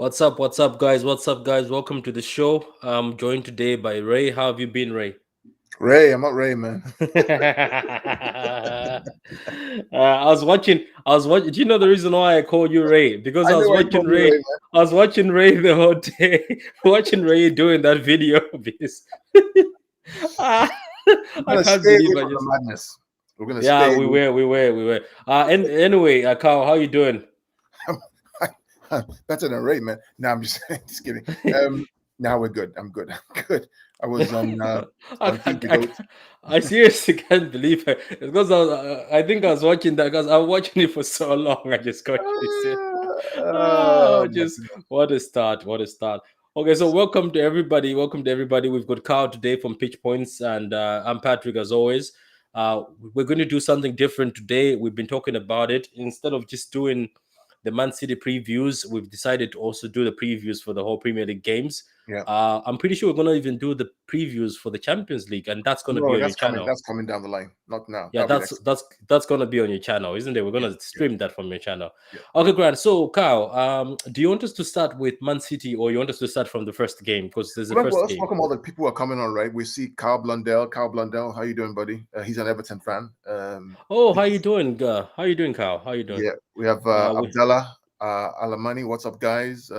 What's up? What's up, guys? What's up, guys? Welcome to the show. I'm joined today by Ray. How have you been, Ray? Ray, I'm not Ray, man. I was watching. I was watching. Do you know the reason why I called you Ray? Because I I know was why you watching call me Ray. Ray, I was watching Ray the whole day. Watching Ray doing that video. Because Ah, man. We're I gonna can't stay away believe I from the just. madness. We're gonna Yeah, stay we away. were. We were. We were. And anyway, Carl, how you doing? Better than Ray, man. No, I'm just just kidding. Now we're good. I'm good. I'm good. I was I, on I, Team the I, Goat. I seriously can't believe it. It's because I think I was watching that because I was watching it for so long. I just got this in. Oh, My just goodness. what a start! What a start! Okay, so welcome to everybody. Welcome to everybody. We've got Carl today from Pitch Points, and I'm Patrick as always. We're going to do something different today. We've been talking about it. Instead of just doing the Man City previews, we've decided to also do the previews for the whole Premier League games. Yeah. I'm pretty sure we're gonna even do the previews for the Champions League, and that's gonna be No, on your that's coming. channel. That's coming down the line. Not now. Yeah, That'll be that's next. that's that's gonna be on your channel, isn't it? We're Yeah. gonna Yeah. stream that from your channel. Yeah. Okay, Grant. So, Kyle, do you want us to start with Man City, or you want us to start from the first game? Because there's a Well, first let's game. welcome all the people who are coming on. Right. We see Carl Blundell. Carl Blundell, how you doing, buddy? He's an Everton fan. Oh, how you doing? How you doing, Kyle? How you doing? Yeah, we have We Abdallah Alamani. What's up, guys?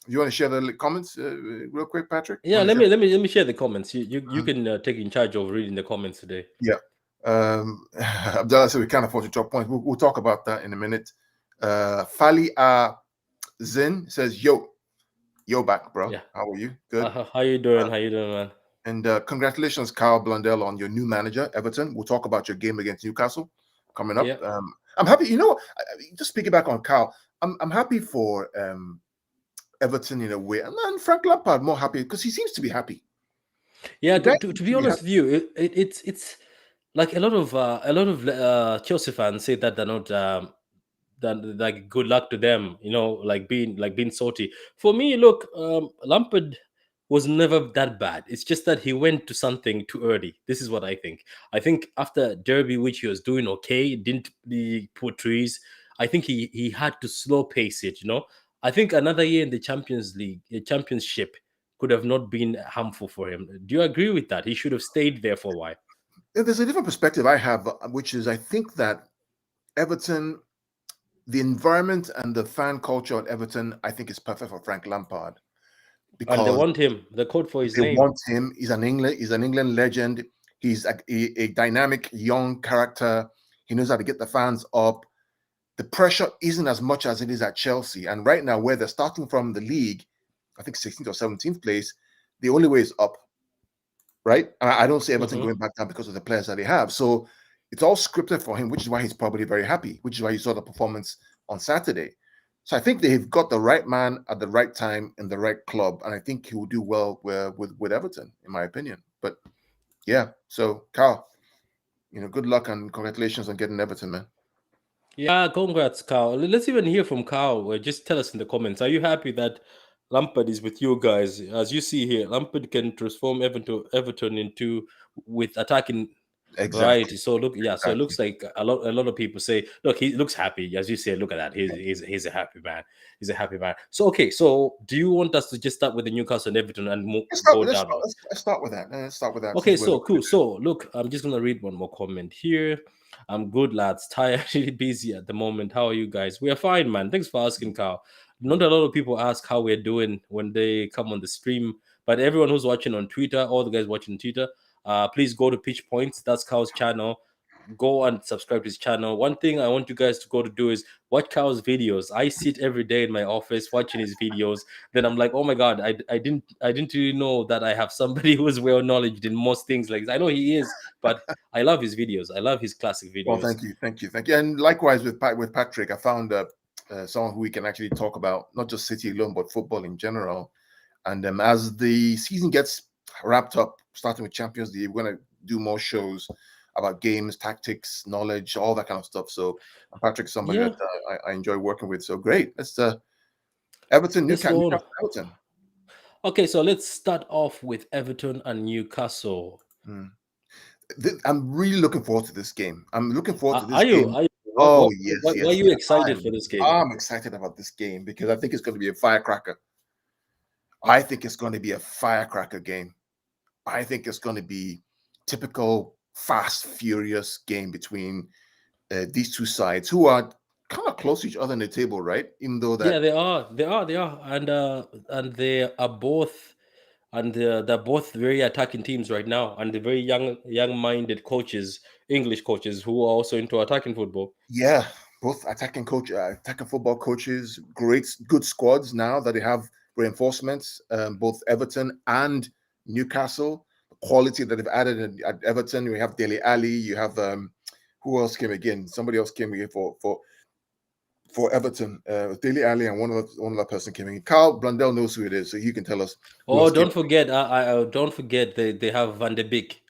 You want to share the comments real quick, Patrick? You Yeah, want to share? let me share the comments. You Mhm. can take in charge of reading the comments today. Yeah. Abdallah said we can't afford to drop points. We'll talk about that in a minute. Fali Zin says, yo back, bro. Yeah. How are you? Good. How you doing? Uh, How you doing, man? and congratulations, Carl Blundell, on your new manager, Everton. We'll talk about your game against Newcastle coming up. Yeah. I'm happy. You know, just speaking back on Carl, I'm happy for Everton in a way. And Frank Lampard more happy because he seems to be happy. Yeah, The guy to seems be to be honest happy. with you, it's like a lot of Chelsea fans say that they're not that like good luck to them, like being salty. For me, look, Lampard was never that bad. It's just that he went to something too early. This is what I think. I think after Derby, which he was doing okay, didn't really put trees. I think he had to slow pace it. I think another year in the Champions League, championship could have not been harmful for him. Do you agree with that? He should have stayed there for a while. There's a different perspective I have, which is I think that Everton, the environment and the fan culture at Everton, I think is perfect for Frank Lampard And they because want him. The code for his they name. want him. He's an England legend. He's a dynamic young character. He knows how to get the fans up. The pressure isn't as much as it is at Chelsea. And right now, where they're starting from the league, I think 16th or 17th place, the only way is up, right? And I don't see Everton Hmm. going back down because of the players that they have. So it's all scripted for him, which is why he's probably very happy, which is why you saw the performance on Saturday. So I think they've got the right man at the right time in the right club, and I think he will do well with Everton, in my opinion. But yeah, so Carl, good luck and congratulations on getting Everton, man. Yeah, congrats, Carl. Let's even hear from Carl. Just tell us in the comments. Are you happy that Lampard is with you guys? As you see here, Lampard can transform Everton into with attacking Exactly, variety. So look, yeah. So it exactly. looks like a lot of people say, look, he looks happy. As you say, look at that. He's a happy man. He's a happy man. So okay. So do you want us to just start with the Newcastle and Everton and Let's start. go Let's down? start, let's start with that. Let's start with that Okay, since we're. so cool. So look, I'm just gonna read one more comment here. I'm good, lads. Tired, really busy at the moment. How are you guys? We are fine, man. Thanks for asking, Carl. Not a lot of people ask how we're doing when they come on the stream, but everyone who's watching on Twitter, all the guys watching Twitter, please go to Pitch Points. That's Carl's channel. Go and subscribe to his channel. One thing I want you guys to go to do is watch Carl's videos. I sit every day in my office watching his videos. Then I'm like, oh my god, I didn't really know that I have somebody who is well knowledge in most things like this. I know he is, but I love his videos. I love his classic Well, videos. thank you, thank you, thank you. And likewise with Patrick, I found someone who we can actually talk about not just City alone, but football in general. And as the season gets wrapped up, starting with Champions League, we're going to do more shows about games, tactics, knowledge, all that kind of stuff. So Patrick's somebody Yeah, that I enjoy working with. So great. Let's Everton, let's Newcastle, go on. Everton. Okay, so let's start off with Everton and Newcastle. Hmm. I'm really looking forward to this game. I'm looking forward to this Are you? game. What, Oh what, yes, why are yes, you yes. excited for this game? I'm excited about this game because I think it's going to be a firecracker. I think it's going to be a firecracker game. I think it's going to be typical fast, furious game between these two sides who are kind of close to each other in the table, right? Even though Yeah, that, they are, and they are both, and they're both very attacking teams right now, and they're very young-minded coaches, English coaches who are also into attacking football. yeah, both attacking football coaches, good squads now that they have reinforcements. Both Everton and Newcastle, the quality that they've added at Everton. You have Dele Ali. You have who else came again? Somebody else came again for Everton. Dele Ali and one other person came in. Carl Blundell knows who it is, so he can tell us who Oh, else came. don't forget they have Van de Beek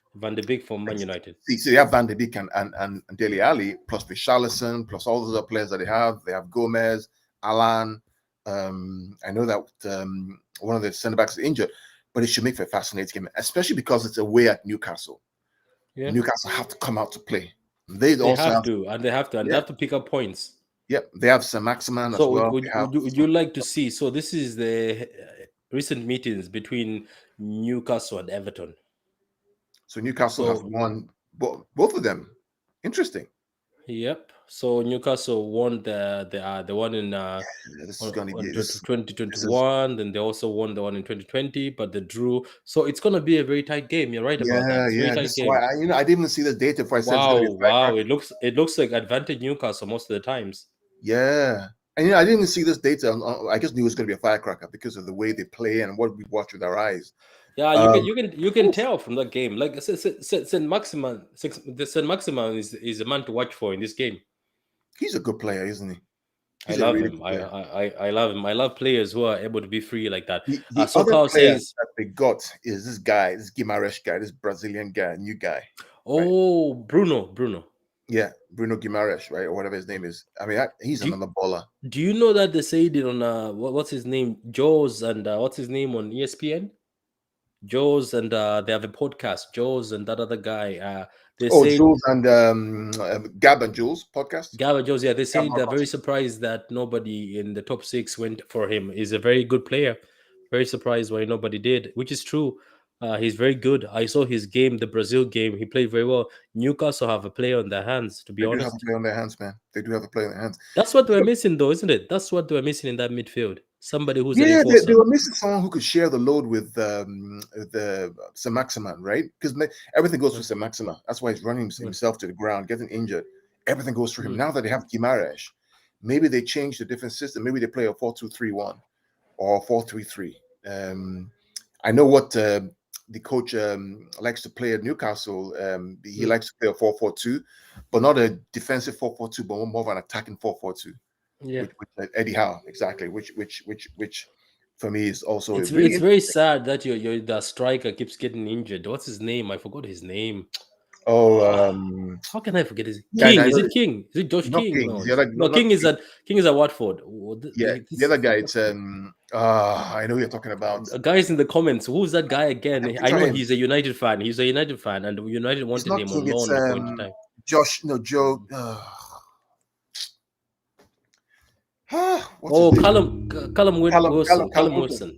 from Man United. See, they have Van de Beek and Dele Ali, plus Richarlison, plus all those other players that they have. They have Gomez, Alan. I know that one of the centre backs is injured, but it should make for a fascinating game, especially because it's away at Newcastle. Yeah, Newcastle have to come out to play. They they also have have, to, and they yeah, have to pick up points. yeah, they have Sir Maximan as So well. They have would you like to see? So this is the recent meetings between Newcastle and Everton. so Newcastle have So won both of them. Interesting. yep. So Newcastle won the one in Yeah, this is going to be this is 2021. Then they also won the one in 2020, but they drew. So it's gonna be a very tight game. You're right about that. yeah, It's a very yeah. This tight is why game. I didn't even see the data before I said it's going Wow, to be a wow. firecracker. It looks like advantage Newcastle most of the times. Yeah. And I didn't even see this data. I just knew it was going to be a firecracker because of the way they play and what we watch with our eyes. Yeah, Um, you can tell from that game. Like Saint Maximan, the Saint Maximan is a man to watch for in this game. he's a good player, isn't he? I He's a love really him. good player. I love him. I love players who are able to be free like that. The So other Carl player says, that they got is this guy, this Guimaraes guy, this Brazilian guy, new guy, right? "Oh, Bruno. Yeah, Bruno Guimaraes, right, or whatever his name is. I mean, he's Do you, another baller. do you know that they said it on what's his name, Joe's, and what's his name on ESPN? Joe's, and they have a podcast. Joe's and that other guy. They Oh, said Jules and Gab and Jules podcast. Gava Jones, yeah, they Gab say they're very Marcos. surprised that nobody in the top six went for him. He's a very good player. Very surprised why nobody did, which is true. He's very good. I saw his game, the Brazil game. He played very well. Newcastle have a player on their hands, to be They do have a honest. play on their hands, man. They do have a play on their hands. That's what we're missing, though, isn't it? That's what we're missing in that midfield. Somebody who's an Yeah, they enforcer. were missing someone who could share the load with the Sir Maximan, right? Because everything goes Yeah, through Sir Maximan. That's why he's running yeah, himself to the ground, getting injured. Everything goes through him. mm, Now that they have Guimaraes, maybe they changed a different system. Maybe they play a 4-2-3-1 or 4-3-3. I know what the coach likes to play at Newcastle. He mm, likes to play a 4-4-2, but not a defensive 4-4-2, but more of an attacking 4-4-2. yeah. Which Eddie Howe exactly, which for me is also a really It's very interesting. sad that your the striker keeps getting injured. What's his name? I forgot his name. Oh, Ah, how can I forget his yeah, King? I Is know it King? Is it Josh not King? King. No, The other, no. not King. King is at Watford. Yeah, the This other guy. It's I know who you're talking about. guys in the comments. Who's that guy again? I Picture know him. he's a United fan. He's a United fan, and United It's wanted not him on King. It's loan at a point in time. Josh. No, Joe. What's his Oh, name? Callum Callum Wilson. Wilson.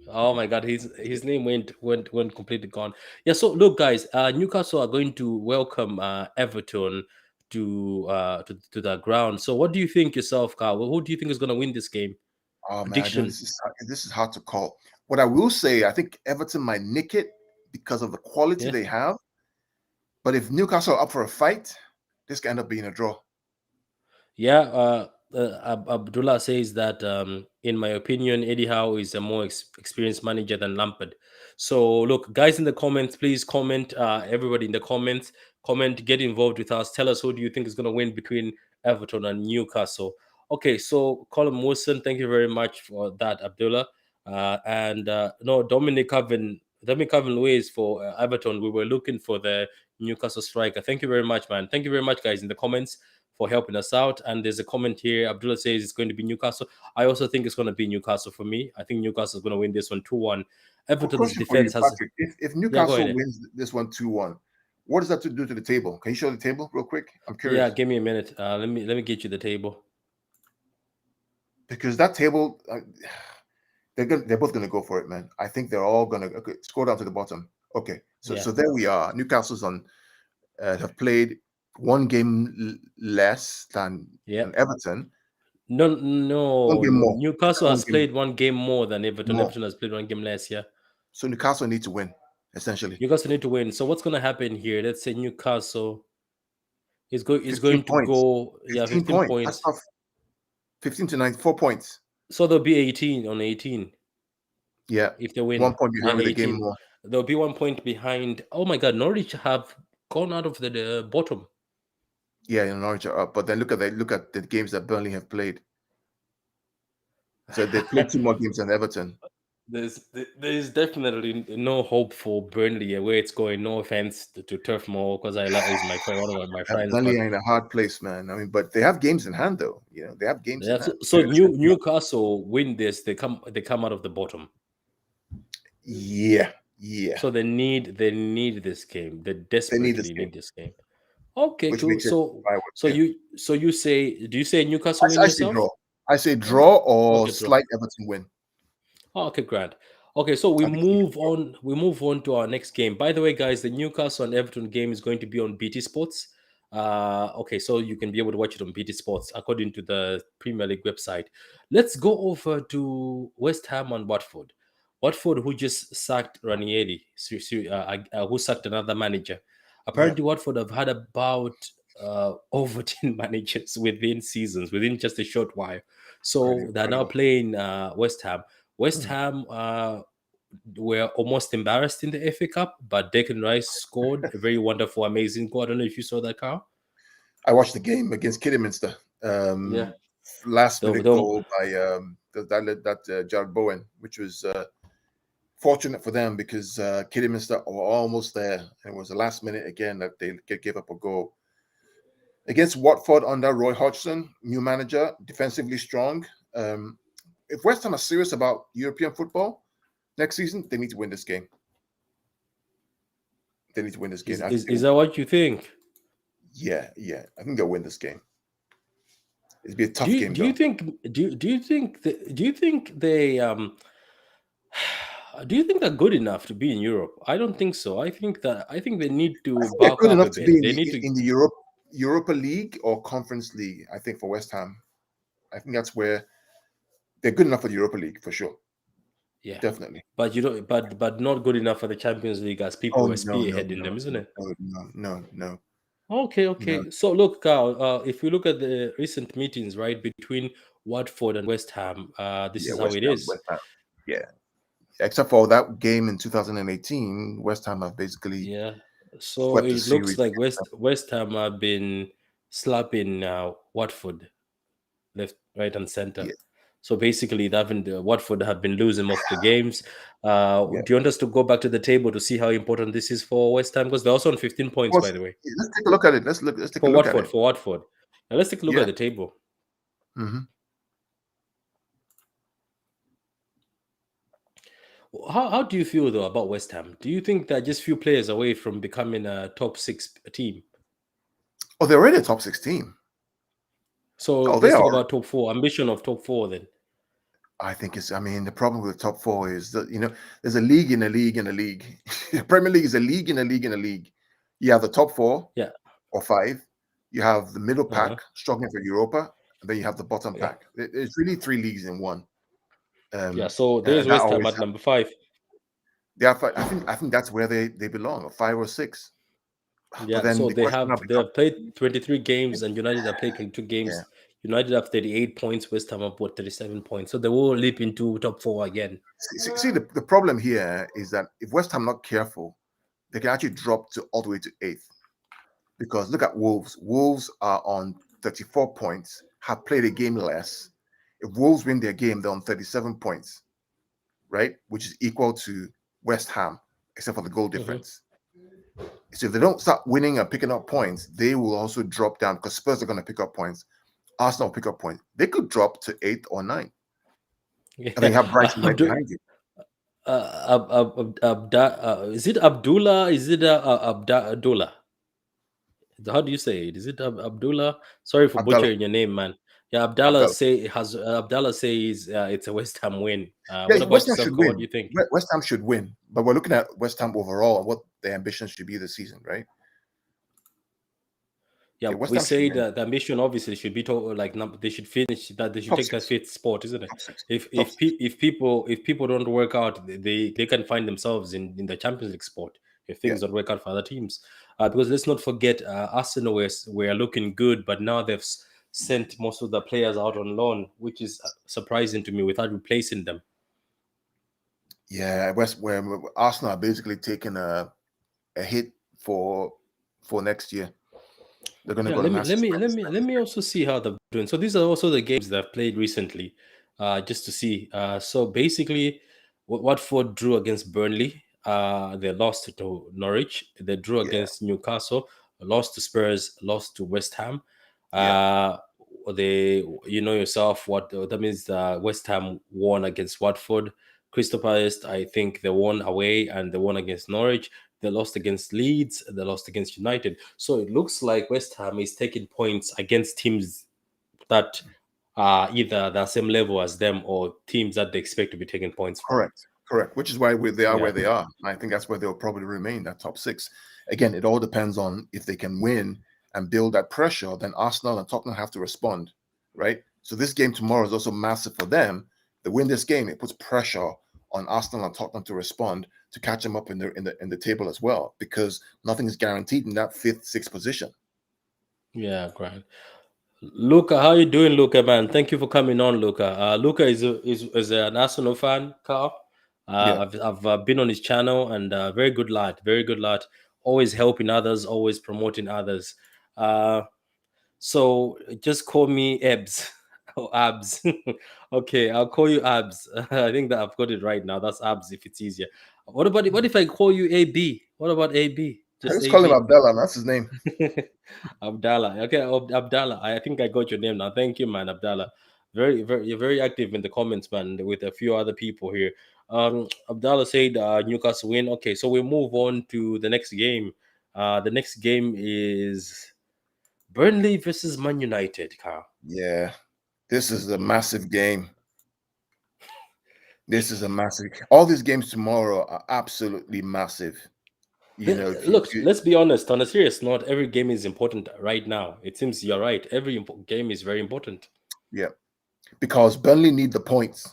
Oh my God, his name went completely gone. Yeah. So look, guys, Newcastle are going to welcome Everton to the ground. So what do you think yourself, Carl? Who do you think is going to win this game? Oh man, I know Prediction. this is hard to call. What I will say, I think Everton might nick it because of the quality Yeah. they have. But if Newcastle are up for a fight, this can end up being a draw. Yeah, Abdullah says that, in my opinion, Eddie Howe is a more experienced manager than Lampard. So, look, guys in the comments, please comment. Everybody in the comments, comment, get involved with us. Tell us who do you think is going to win between Everton and Newcastle. Okay, so Colin Wilson, thank you very much for that, Abdullah. And no, Dominic Calvin Lewis for Everton. We were looking for the Newcastle striker. Thank you very much, man. Thank you very much, guys, in the comments for helping us out. And there's a comment here. Abdullah says it's going to be Newcastle. I also think it's going to be Newcastle for me. I think Newcastle is going to win this one 2-1. Quick Everton's question for you, defense has. Patrick. If Yeah, go Newcastle ahead. wins this one 2-1, What does that to do to the table? Can you show the table real quick? I'm Yeah, curious give me a minute. Let me get you the table. because that table, they're both gonna go for it, man. I think they're all gonna scroll down to the bottom. Okay, so Yeah. so there we are. Newcastle's on have played one game less Yeah. than Everton. No, One no. game more. Newcastle One has game played one game more than Everton. more. Everton has played one game less. Yeah. So Newcastle need to win, essentially. Newcastle need to win. So what's going to happen here? Let's say Newcastle is 15 going to points. go. Yeah, 15 15 points. That's points. tough. 15 to 9, 4 points. So there'll be 18 on 18 Yeah. if they 1 win, point behind and with a game 18 more. there'll be 1 point behind. Oh my God, Norwich have gone out of the bottom. Yeah, in Norwich are up. But then look at the games that Burnley have played. So they've played 2 more games than Everton. There's definitely no hope for Burnley where it's going. No offense to Turf Moor because I love is my friend, one of my friends, Burnley but are in a hard place, man. I mean, but they have games in hand, though. They have games in yeah. hand. So Newcastle win this, they come out of the bottom. Yeah, yeah. So they need this game. They They need this desperately game, need this game. Okay, which cool. makes it So I would so say. you say, do you say Newcastle win I say yourself? draw. I say Oh, draw or okay, draw. slight Everton win. Oh, okay, grand. Okay, so we I think it's move on. We move on to our next game. By the way, guys, the Newcastle and Everton game is going to be on BT Sports. Okay, so you can be able to watch it on BT Sports according to the Premier League website. Let's go over to West Ham and Watford. Watford, who just sacked Ranieri, who sacked another manager. Yeah, Apparently, Watford have had about over 10 managers within seasons, within just a short while. pretty So they're now incredible. playing West Ham. West Hmm. Ham were almost embarrassed in the FA Cup, but Declan Rice scored a very wonderful, amazing goal. I don't know if you saw that, Carl. I watched the game against Kidderminster. Yeah. Last The, minute the, goal by Jared Bowen, which was fortunate for them because Kidderminster were almost there. And it was the last minute again that they gave up a goal. Against Watford under Roy Hodgson, new manager, defensively strong. If West Ham are serious about European football next season, they need to win this game. They need to win this game. is that what you think? Yeah. I think they'll win this game. It'll be a tough Do you game, do you though. think do you think do you think they do you think they're good enough to be in Europe? I don't think so. I think they need I to think they're bulk good up a enough to bit. be in They the need to. in the Europa League or Conference League. I think for West Ham, I think that's where they're good enough for the Europa League for sure. Yeah. Definitely. But you know, but not good enough for the Champions League as people Oh were no, no, spearheading no, them, isn't no, it? no. Okay, No. okay. So look, Carl, if we look at the recent meetings, right, between Watford and West Ham, this Yeah, is how it is. West Ham. Yeah. Except for that game in 2018, West Ham have basically Yeah. So swept the it looks series like against them. West Ham have been slapping Watford left, right, and center. Yeah, So basically, they haven't Watford have been losing most of the games. yeah. Do you want us to go back to the table to see how important this is for West Ham? Because they're also on 15 Of points, course, by the way, let's take a look at it. Let's take a for look at Watford. it. For Watford. Now let's take a look at Yeah. the table. Hmm. How do you feel though about West Ham? Do you think they're just few players away from becoming a top six team? Oh, they're already a top 16. So Oh, they let's talk are. about top four. Ambition of top four then. I mean, the problem with the top four is that, there's a league in a league in a league. The Premier League is a league in a league in a league. You have the top four Yeah. or five. You have the middle Uh-huh. pack struggling for Europa. And then you have the bottom Yeah. pack. It's really 3 leagues in one. Yeah. So there's And that West Ham always at number 5. they are, I think that's where they belong, or 5 or 6. But Yeah. then So the question now they becomes, have played 23 games and United have played 22 yeah. games. United have 38 points. West Ham have 37 points. So they will leap into top 4 again. See, the problem here is that if West Ham not careful, they can actually drop to all the way to 8th. Because look at Wolves. Wolves are on 34 points, have played a game less. If Wolves win their game, they're on 37 points, right? Which is equal to West Ham, except for the goal Mhm. difference. So if they don't start winning and picking up points, they will also drop down because Spurs are going to pick up points. Arsenal will pick up points. They could drop to 8th or 9th. And then you have Brighton How right do behind you. Is it Abdullah? Is it Abdullah? How do you say it? Is it Abdullah? Sorry for Abdallah. butchering your name, man. Yeah, Abdallah Abdallah. say has Abdallah says it's a West Ham win. Yeah, What about West Ham yourself, should Ko? What do win. you think? West Ham should win, but we're looking at West Ham overall and what their ambitions should be this season, right? Yeah, Yeah, West we Ham should say win. that the ambition obviously should be to like they should finish that they should Top take that six. fifth spot, isn't it? Top six. If Top if six. pe- if people don't work out, they can find themselves in the Champions League spot if Yeah. things don't work out for other teams. Because let's not forget, Arsenal were looking good, but now they've sent most of the players out on loan, which is surprising to me without replacing them. Yeah, where Arsenal are basically taking a hit for next year. They're going to Yeah, go to massive let me also see how they're doing. So these are also the games that I've played recently, just to see. So basically, Watford drew against Burnley. They lost to Norwich. They drew Yeah, against Newcastle. Lost to Spurs. Lost to West Ham. yeah, Uh, they, you know yourself what that means. West Ham won against Watford. Crystal Palace, I think they won away and they won against Norwich. They lost against Leeds. They lost against United. So it looks like West Ham is taking points against teams that are either the same level as them or teams that they expect to be taking points from. correct, correct. Which is why they are Yeah. where they are. And I think that's where they'll probably remain, that top six. Again, it all depends on if they can win and build that pressure. Then Arsenal and Tottenham have to respond, right? So this game tomorrow is also massive for them. They win this game, it puts pressure on Arsenal and Tottenham to respond to catch them up in the table as well, because nothing is guaranteed in that fifth, sixth position. Yeah, great. Luca, how you doing, Luca, man? Thank you for coming on, Luca. Luca is an Arsenal fan, Carl. Yeah. I've been on his channel and very good lad, very good lad. Always helping others, always promoting others. Uh, So just call me Ebs or Abs. Okay, I'll call you Abs. I think that I've got it right now. That's Abs if it's easier. What if I call you AB? What about AB? I Just just call him AB. Abdallah. That's his name. Abdallah. Okay, Abdallah. I think I got your name now. Thank you, man, Abdallah. You're very active in the comments, man, with a few other people here. Abdallah said Newcastle win. Okay, so we move on to the next game. The next game is Burnley versus Man United, Carl. Yeah. This is a massive game. This is a massive. All these games tomorrow are absolutely massive. You know, if Look, you let's be honest. On a serious note, every game is important right now. It seems you're right. Every game is very important. yeah, because Burnley need the points.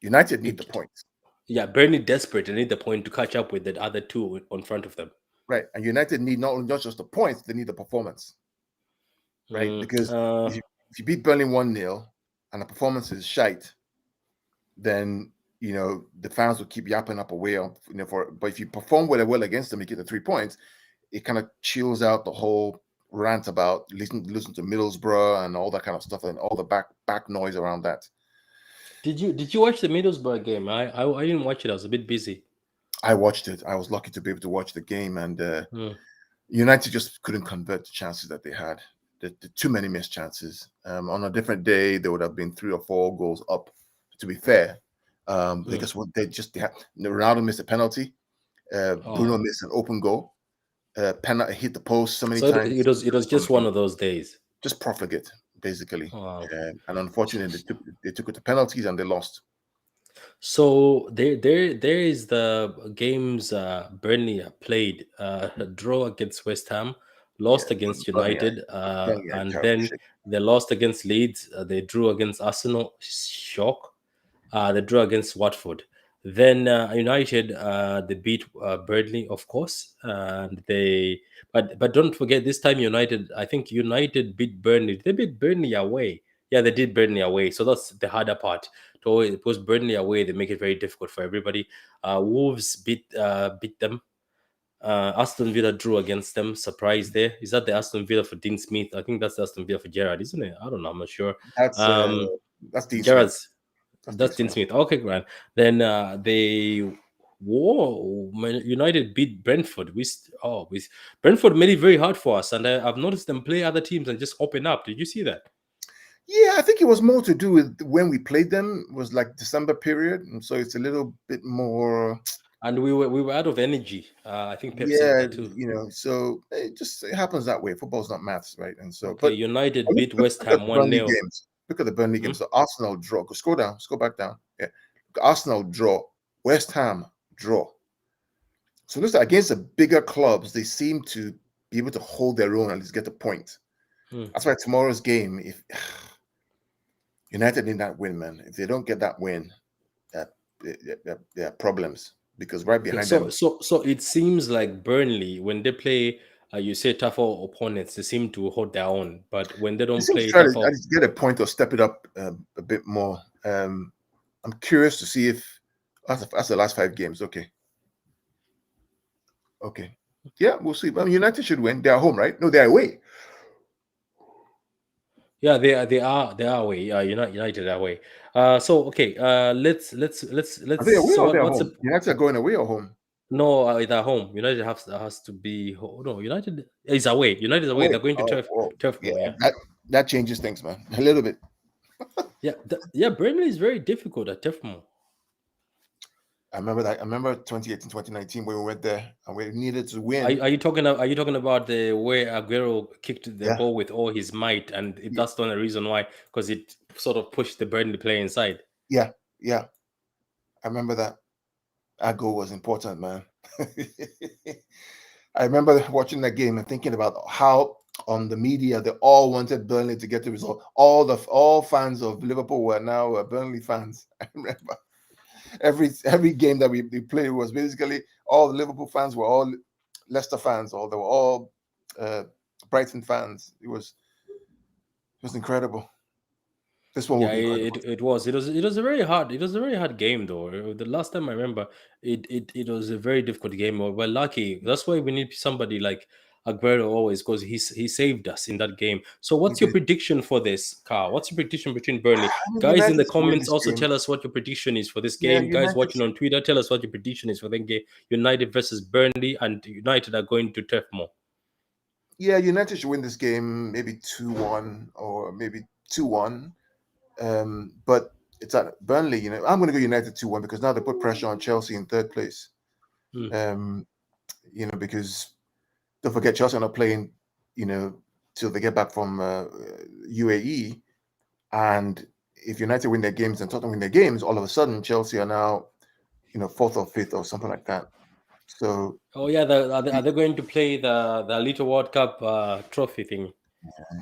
United need the It, points, yeah, Burnley desperate and need the point to catch up with the other two on front of them. right? And United need not just the points, they need the performance, right? Because if you beat Burnley 1-0 and the performance is shite, then the fans will keep yapping up away on but if you perform really well against them, you get the 3 points, it kind of chills out the whole rant about listen to Middlesbrough and all that kind of stuff and all the back noise around that. Did you watch the Middlesbrough game? I didn't watch it. I was a bit busy. I watched it. I was lucky to be able to watch the game, and United just couldn't convert the chances that they had. The too many missed chances. On a different day, there would have been 3 or 4 goals up. To be fair, they had Ronaldo missed a penalty. Bruno missed an open goal. Penalty hit the post so many times. It was just one of those days. Just profligate, basically. Wow. And unfortunately, they took it to penalties and they lost. So there is the games Burnley played. Draw against West Ham, lost against United, and then they lost against Leeds. They drew against Arsenal. Shock. They drew against Watford. Then United they beat Burnley, of course, and but don't forget this time United. I think United beat Burnley. They beat Burnley away. Yeah, they did Burnley away. So that's the harder part. So it was Burnley away. They make it very difficult for everybody. Wolves beat them. Aston Villa drew against them. Surprise there. Is that the Aston Villa for Dean Smith? I think that's the Aston Villa for Gerrard, isn't it? I don't know. I'm not sure. That's Dean Gerrard's. Smith. That's Dean Smith. Okay, Grant. Then United beat Brentford. Brentford made it very hard for us, and I've noticed them play other teams and just open up. Did you see that? Yeah, I think it was more to do with when we played them. It was like December period, and so it's a little bit more. And we were out of energy. I think Pep said Yeah, that too. so it happens that way. Football's not maths, right? And so, Okay, but United look, beat look, West look at Ham the one Burnley 0 games. Look at the Burnley Mhm. games. So Arsenal draw. Scroll down. Scroll back down. Yeah, Arsenal draw. West Ham draw. So looks like against the bigger clubs, they seem to be able to hold their own and at least get the point. Mm. That's why tomorrow's game, if United need that win, man. If they don't get that win, that there are problems because right Yeah, behind so them, so so it seems like Burnley, when they play, you say tougher opponents, they seem to hold their own. But when they they don't seem to play try to tougher, at least get a point or step it up a bit more. I'm curious to see if that's the last 5 games. Okay, yeah, we'll see. But United should win. They're home, right? No, they're away. yeah, they are away. United are away. So okay, Are they let's. away So or they're what's home? the United are going away or home? no? It's at home. United has to be. No, United is away. United is away. Away. They're going to Oh, Turf yeah. Moor. Yeah, That changes things, man, a little bit. yeah, yeah. Burnley is very difficult at Turf Moor. I remember that. I remember 2018, 2019 when we went there and we needed to Are, win. are you talking? Are you talking about the where Aguero kicked the Yeah. ball with all his might, and that's the only reason why, because it sort of pushed the Burnley player inside. Yeah. Yeah. I remember that. That goal was important, man. I remember watching that game and thinking about how on the media they all wanted Burnley to get the result. All fans of Liverpool were now Burnley fans. I remember every game that we played was basically all the Liverpool fans were all Leicester fans, or they were all uh, Brighton fans. It was incredible. This one will Yeah, be incredible. it was a very hard game though. The last time I remember, it was a very difficult game. We're lucky. That's why we need somebody like Aguero always, because he saved us in that game. So He what's your did. prediction for this, Carl? What's your prediction between Burnley? I mean, Guys in United the to win comments this also game. tell us what your prediction is for this Yeah, game. Guys United. watching on Twitter, tell us what your prediction is for the game. United versus Burnley, and United are going to Turf Moor. Yeah, United should win this game, maybe 2-1 or maybe 2-1. But it's at Burnley. I'm going to go United 2-1 because now they put pressure on Chelsea in third place. Hmm. Because don't forget Chelsea are not playing, till they get back from UAE. And if United win their games and Tottenham win their games, all of a sudden Chelsea are now, fourth or fifth or something like that. So Oh yeah, are they going to play the Little World Cup trophy thing?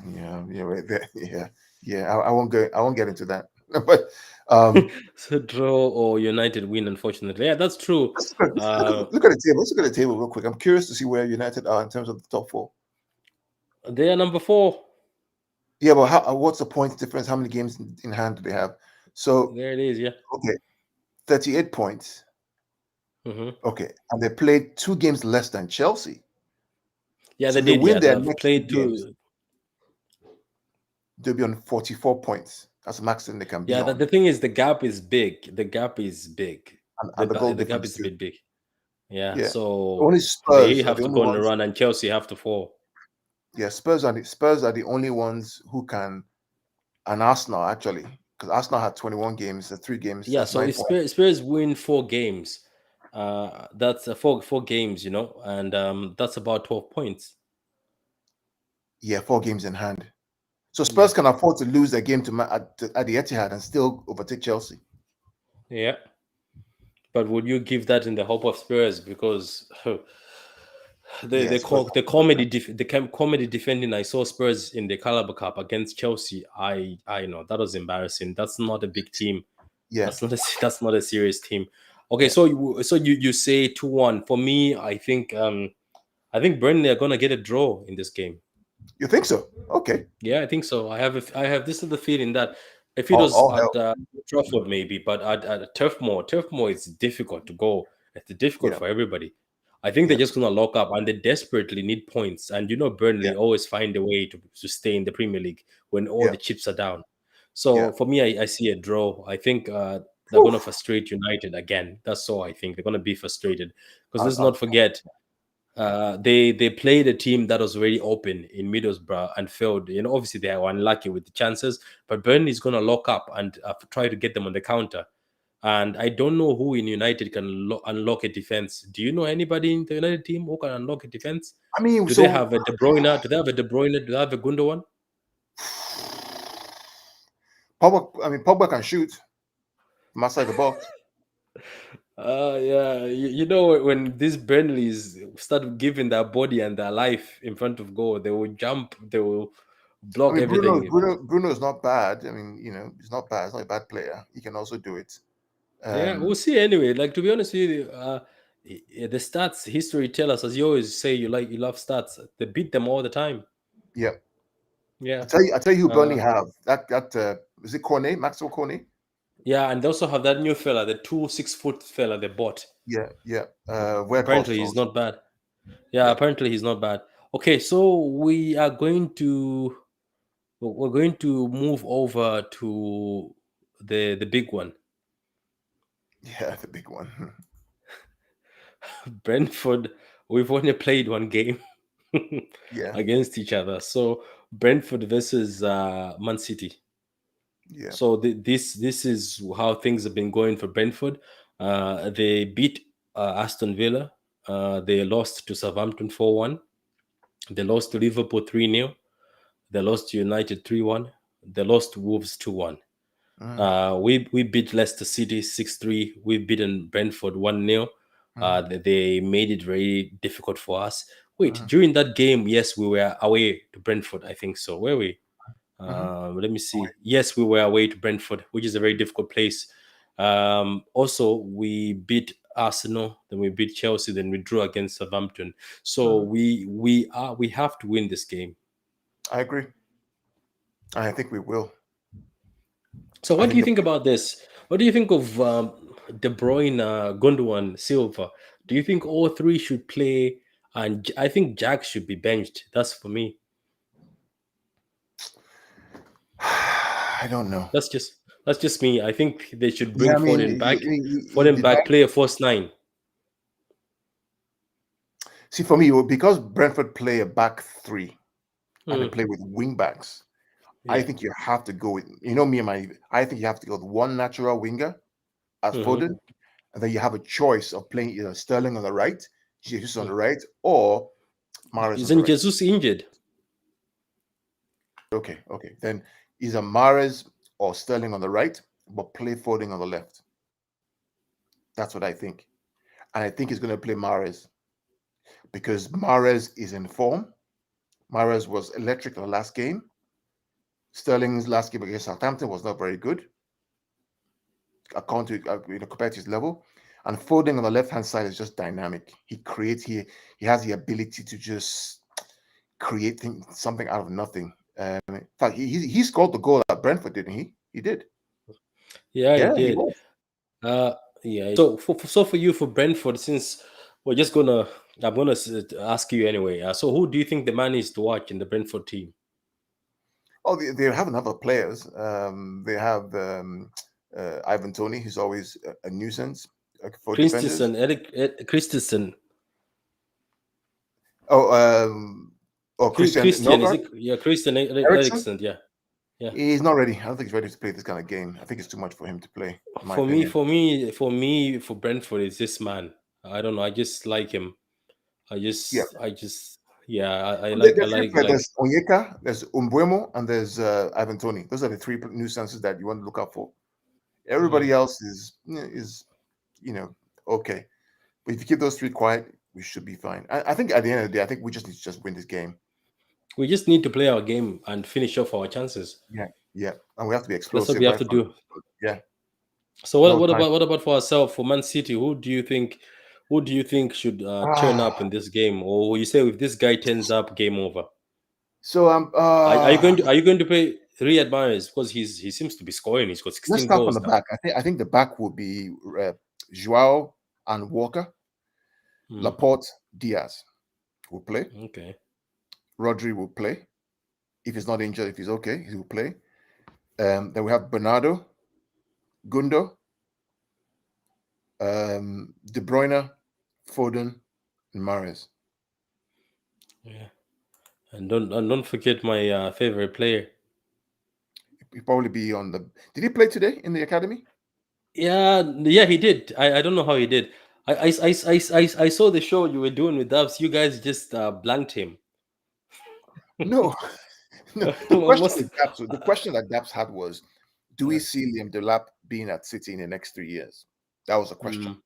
yeah, right there. Yeah. I won't get into that. But um, So draw or United win, unfortunately. Yeah, that's true. look at the table. Let's look at the table real quick. I'm curious to see where United are in terms of the top four. They are number 4. Yeah, but what's the point difference? How many games in hand do they have? So There it is. Yeah. okay, 38 points. Hmm. Okay, and they played 2 games less than Chelsea. Yeah, So they if they did. win Yeah, their they've next two played games, two. they'll be on 44 points. That's the maximum they can be Yeah, on. the thing is, the gap is big. The gap is big. And the goal The gap difference is a too. bit big. Yeah, Yeah. so Only they Spurs are have the to only go on the ones. run, and Chelsea have to fall. Yeah, Spurs are the only ones who can, and Arsenal actually, because Arsenal had 21 games, 3 games, Yeah, that's so 9 if points. Spurs win 4 games, that's four games, and that's about 12 points. Yeah, 4 games in hand. So Yeah, Spurs can afford to lose their game at the Etihad and still overtake Chelsea. yeah. But would you give that in the hope of Spurs? Because the Yeah, the Spurs. co- the comedy comedy defending I saw Spurs in the Carabao Cup against Chelsea. I know that was embarrassing. That's not a big team. Yeah, That's not a serious team. Okay, yeah. so you say 2-1. For me, I think Burnley are gonna get a draw in this game. You think so? Okay. Yeah, I think so. I have this is the feeling that if it was All at hell. Trafford maybe, but at Turf Moor it's difficult to go. It's difficult Yeah, for everybody. I think they're yeah, just gonna lock up, and they desperately need points. And yeah, Burnley always find a way to stay in the Premier League when all yeah, the chips are down. yeah. So for me, I see a draw. I think they're Whew. gonna frustrate United again. That's all I think. They're gonna be frustrated because I, let's I, not forget. They played a team that was very open in Middlesbrough and failed. Obviously they were unlucky with the chances, but Burnley is going to lock up and try to get them on the counter. And I don't know who in United can unlock a defense. Do you know anybody in the United team who can unlock a defense? I mean, Do they so have a De Bruyne? Do they have a De Bruyne? Do they have a Gundogan? Pogba can shoot from outside the box. Yeah. When these Burnleys start giving their body and their life in front of goal, they will jump, they will block everything. Bruno is not bad. I mean, he's not bad. He's not a bad player. He can also do it. Yeah, we'll see anyway. Like, to be honest with you, the stats history tell us, as you always say, you love stats. They beat them all the time. Yeah. Yeah. I tell you who Burnley have. That is it Cornet, Maxwell Cornet? Yeah, and they also have that new fella, the 6 foot fella they bought. Yeah. Apparently he's not bad. Yeah, apparently he's not bad. Okay, so we're going to move over to the big one. Yeah, the big one. Brentford, we've only played one game against each other. So Brentford versus Man City. Yeah. So this is how things have been going for Brentford. They beat Aston Villa. They lost to Southampton 4-1. They lost to Liverpool 3-0. They lost to United 3-1. They lost to Wolves 2-1. We beat Leicester City 6-3. We've beaten Brentford 1-0. They made it very difficult for us. Wait, during that game, yes, we were away to Brentford. I think so. Were we? Let me see. Yes, we were away to Brentford, which is a very difficult place. Also, we beat Arsenal, then we beat Chelsea, then we drew against Southampton. So we have to win this game. I agree. I think we will. So what do you think about this? What do you think of De Bruyne, Gundogan, Silva? Do you think all three should play? And I think Jack should be benched. That's for me. I don't know. That's just me. I think they should bring Foden back. Foden back, play a first 9. See, for me, because Brentford play a back 3 and they play with wing backs, I think you have to go with, I think you have to go with one natural winger as Foden, and then you have a choice of playing either Sterling on the right, Jesus on the right, or Mahrez. Isn't Jesus injured? Okay. Then either Mahrez or Sterling on the right, but play Foden on the left. That's what I think. And I think he's going to play Mahrez because Mahrez is in form. Mahrez was electric in the last game. Sterling's last game against Southampton was not very good, compared to his level. And Foden on the left-hand side is just dynamic. He creates. He has the ability to just create something out of nothing. In fact, he scored the goal at Brentford, didn't he? He did. Yeah, he did. Yeah. So for you, for Brentford, since I'm gonna ask you anyway. So who do you think the man is to watch in the Brentford team? Oh, they have other players. They have Ivan Toney, who's always a nuisance for Christensen, defenders. Christensen. Christian. Christian Eriksen. Yeah. He's not ready. I don't think he's ready to play this kind of game. I think it's too much for him to play. For Brentford, it's this man. I don't know. I just like him. I like. There's Onyeka, there's Umbuemo, and there's Ivan Toney. Those are the 3 nuisances that you want to look out for. Everybody else is okay. But if you keep those 3 quiet, we should be fine. I think at the end of the day, I think we just need to win this game. We just need to play our game and finish off our chances. Yeah, and we have to be explosive. That's what we have to do. Yeah. So what about for ourselves, for Man City? Who do you think should turn up in this game, or you say if this guy turns up, game over? So are you going to play Riyad Mahrez because he seems to be scoring? He's got 16 let's start goals from the now. back. I think the back will be Joao and Walker. Laporte, Diaz will play. Okay. Rodri will play. If he's not injured, if he's okay, he will play. Then we have Bernardo, Gundo, De Bruyne, Foden, and Mahrez. Yeah, and don't forget my favorite player. He'll probably be on the. Did he play today in the academy? Yeah, he did. I don't know how he did. I saw the show you were doing with Dubs. You guys just blanked him. No, no. The question Almost. with Daps, the question that Daps had was, do we Uh, see Liam Delap being at City in the next 3 years? That was a question. mm,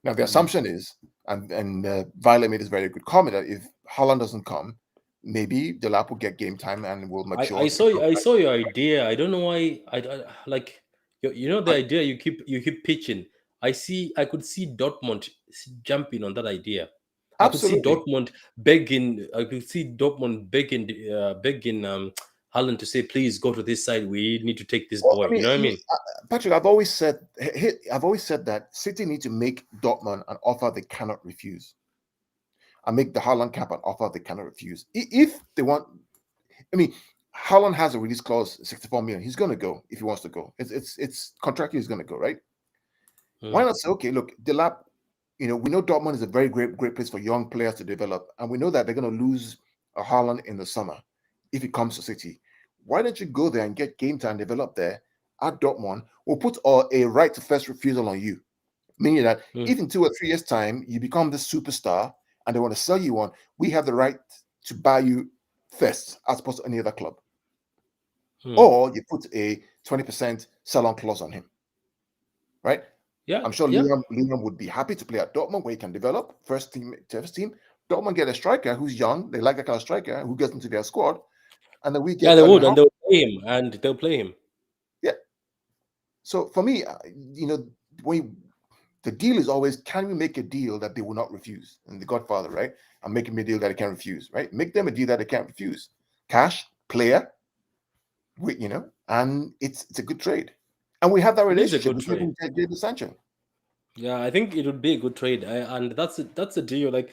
Now the mm. assumption is, and Violet made this very good comment that if Holland doesn't come, maybe Delap will get game time and will mature I to saw become. I saw your idea. I don't know why. Like you know the I, idea you keep pitching. I could see Dortmund jumping on that idea. I could see absolutely. Dortmund begging. I could see Dortmund begging Haaland to say, "Please go to this side. We need to take this Well, boy." You know what I mean? Patrick, I've always said that City need to make Dortmund an offer they cannot refuse, and make the Haaland cap an offer they cannot refuse. If they want, I mean, Haaland has a release clause, 64 million. He's going to go if he wants to go. It's contractually he's going to go, right? Why Mm, not say, okay, look, Delap, we know Dortmund is a very great place for young players to develop, and we know that they're going to lose a Haaland in the summer if he comes to City. Why don't you go there and get game time develop there at Dortmund? We'll put a right to first refusal on you, meaning that mm, if in 2 or 3 years' time you become the superstar and they want to sell you on, we have the right to buy you first as opposed to any other club. mm. Or you put a 20% sell-on clause on him, right? Yeah, I'm sure yeah. Liam would be happy to play at Dortmund where he can develop first team to first team. Dortmund get a striker who's young. They like that kind of striker who gets into their squad, and then we Yeah, get they Erling would, and Haaland. they'll play him, and they'll play him. Yeah. So for me, when the deal is always, can we make a deal that they will not refuse? And the Godfather, right? I'm making me a deal that they can't refuse, right? Make them a deal that they can't refuse. Cash, player, and it's a good trade. And we have that It is a relationship. good We trade. even Jadon Sancho. Yeah, I think it would be a good trade, and that's a deal. Like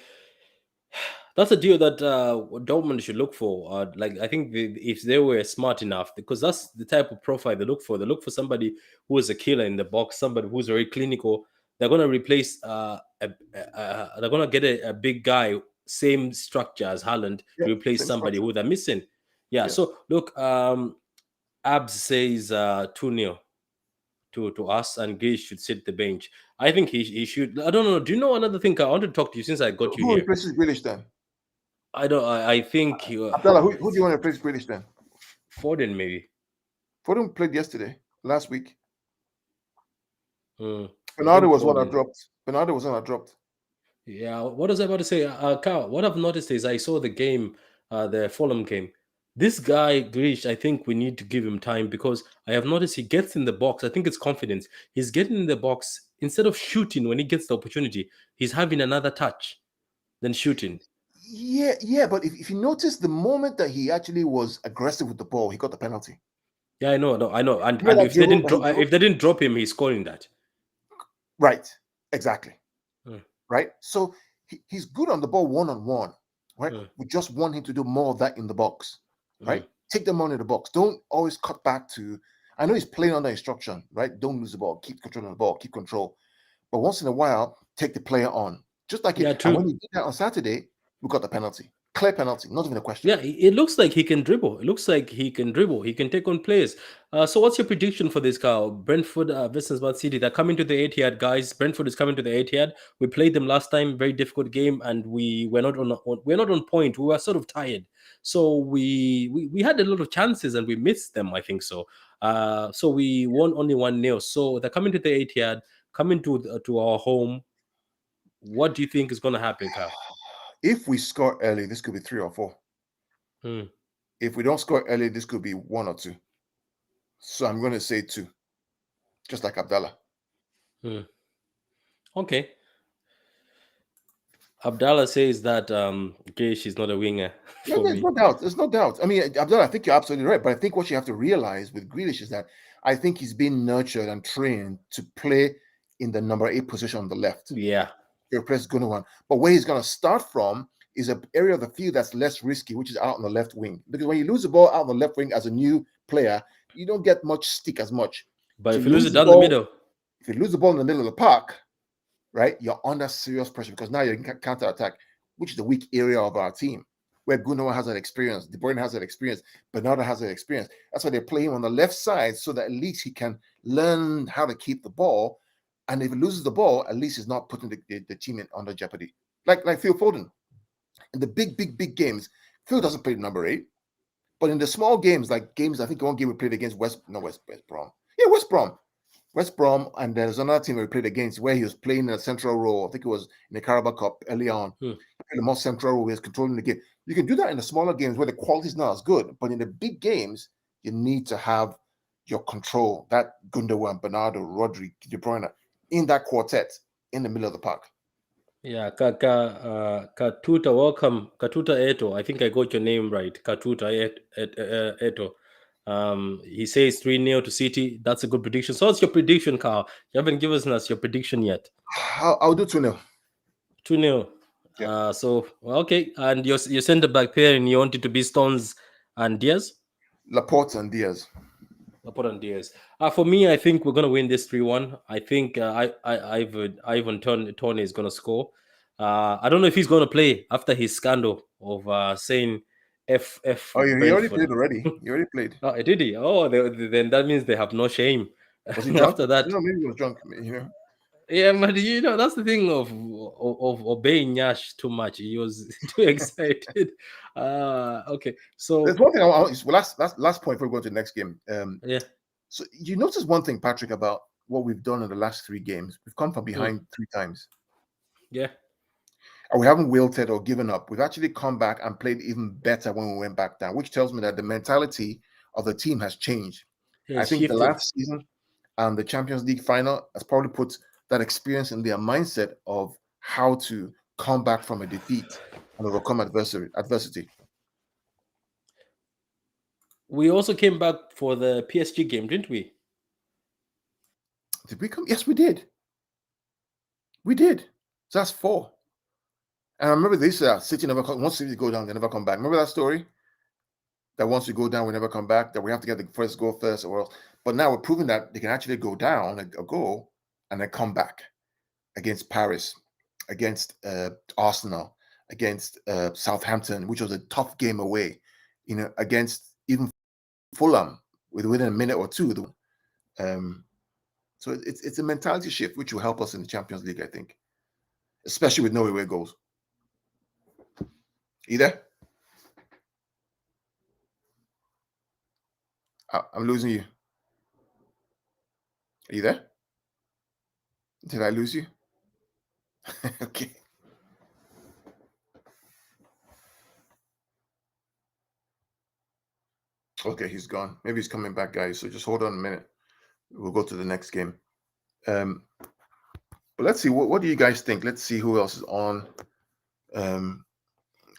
that's a deal that Dortmund should look for. Like I think if they were smart enough, because that's the type of profile they look for. They look for somebody who is a killer in the box, somebody who's very clinical. They're gonna replace. They're gonna get a big guy, same structure as Haaland, Yeah, to replace same somebody structure. who they're missing. Yeah. Yeah. So look, Abs says 2-0 to us, and Gay should sit the bench. I think he should. I don't know. Do you know another thing? I want to talk to you since I got you Who here. replaces Grealish then? I don't. I think Abdallah, who do you want to replace Grealish then? Foden maybe. Foden played yesterday, last week. I Bernardo think was one that Foden. dropped. Bernardo was one that dropped. Yeah. What was I about to say? Carl, what I've noticed is I saw the game, the Fulham game. This guy Grish, I think we need to give him time because I have noticed he gets in the box. I think it's confidence. He's getting in the box instead of shooting when he gets the opportunity. He's having another touch than shooting. Yeah, but if you notice, the moment that he actually was aggressive with the ball, he got the penalty. Yeah, I know, no, I know. And Remember that dribble that he if drove? they didn't drop him, he's scoring that. Right, exactly. Mm, Right. So he's good on the ball one on one. Right. mm, We just want him to do more of that in the box. Right. mm. Take them on in the box. Don't always cut back to. I know he's playing under instruction. Right. Don't lose the ball. Keep control of the ball. Keep control. But once in a while, take the player on. Just like it. Yeah, And when true. he did that on Saturday, we got the penalty. Clear penalty. Not even a question. Yeah, it looks like he can dribble. It looks like he can dribble. He can take on players. So, what's your prediction for this, Carl? Brentford versus Man City. They're coming to the Etihad, guys. Brentford is coming to the Etihad. We played them last time, very difficult game, and we were not we're not on point. We were sort of tired. So we had a lot of chances and we missed them. I think so. So we won only 1-0. So they're coming to the Etihad, coming to our home. What do you think is going to happen, Carl? If we score early, this could be 3 or 4. Hmm. If we don't score early, this could be 1 or 2. So I'm going to say 2, just like Abdallah. Hmm. Okay. Abdallah says that Geish is not a winger No, for there's me. no doubt. There's no doubt. I mean, Abdullah, I think you're absolutely right. But I think what you have to realize with Grealish is that I think he's been nurtured and trained to play in the number 8 position on the left. Yeah, To replace Gundogan. But where he's going to start from is an area of the field that's less risky, which is out on the left wing. Because when you lose the ball out on the left wing as a new player, you don't get much stick as much. but To if you lose lose it the down the ball, middle, if you lose the ball in the middle of the park, right, you're under serious pressure because now you're in counter attack, which is the weak area of our team. where Gundogan has that experience, De Bruyne has that experience, Bernardo has that experience. That's why they play him on the left side so that at least he can learn how to keep the ball. And if he loses the ball, at least he's not putting the team in under jeopardy. Like Phil Foden. In the big games, Phil doesn't play number 8. But in the small games, like games, I think one game we played against West Brom. Yeah, West Brom, and there's another team we played against where he was playing in a central role. I think it was in the Carabao Cup early on. In the more central role, he was controlling the game. You can do that in the smaller games where the quality is not as good, but in the big games, you need to have your control. That Gundogan, Bernardo, Rodri, De Bruyne in that quartet in the middle of the park. Yeah, Katuta, welcome. Katuta Eto. I think I got your name right. Katuta Eto. He says 3-0 to City. That's a good prediction. So what's your prediction, Carl? You haven't given us your prediction yet. I'll do 2-0. 2-0. Yeah. Okay. And your centre back pair, and you want it to be Stones and Diaz? Laporte and Diaz. Laporte and Diaz. For me, I think we're gonna win this 3-1. I think Ivan Toney is gonna score. I don't know if he's gonna play after his scandal of saying F. Oh, he Brentford. already played already. He already played. Oh, did he? Oh, then that means they have no shame. Was he drunk? After that, No, maybe he was drunk. Yeah, but that's the thing of obeying Yash too much. He was too excited. Okay, so there's one thing last point before we go to the next game. Yeah. So you notice one thing, Patrick, about what we've done in the last 3 games. We've come from behind 3 times. Yeah. And we haven't wilted or given up. We've actually come back and played even better when we went back down, which tells me that the mentality of the team has changed. I think shifted. the last season and the Champions League final has probably put that experience in their mindset of how to come back from a defeat and overcome adversity. We also came back for the PSG game, didn't we? Did we come? Yes, we did. We did. So that's 4. And I remember they said City never come. Once City go down, they never come back. Remember that story? That once we go down, we never come back. That we have to get the first goal first, or else. But now we're proving that they can actually go down a goal and then come back against Paris, against Arsenal, against Southampton, which was a tough game away. Against even Fulham within a minute or 2. So it's a mentality shift which will help us in the Champions League, I think, especially with no away goals. You there? I'm losing you. Are you there? Did I lose you? Okay. Okay, he's gone. Maybe he's coming back, guys. So just hold on a minute. We'll go to the next game. But let's see. What do you guys think? Let's see who else is on.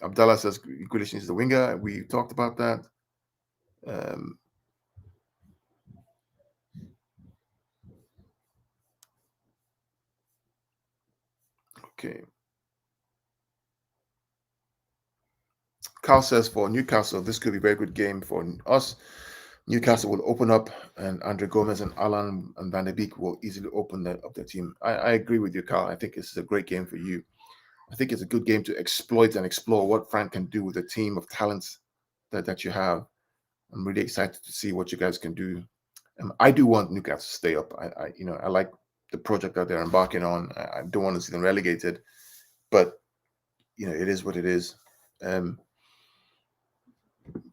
Abdallah says Grealish is the winger. We talked about that. Okay. Carl says for Newcastle, this could be a very good game for us. Newcastle will open up, and Andre Gomez and Alan and Van de Beek will easily open up their team. I agree with you, Carl. I think this is a great game for you. I think it's a good game to exploit and explore what Frank can do with a team of talents that you have. I'm really excited to see what you guys can do. I do want Newcastle to stay up. I like the project that they're embarking on. I don't want to see them relegated, but it is what it is.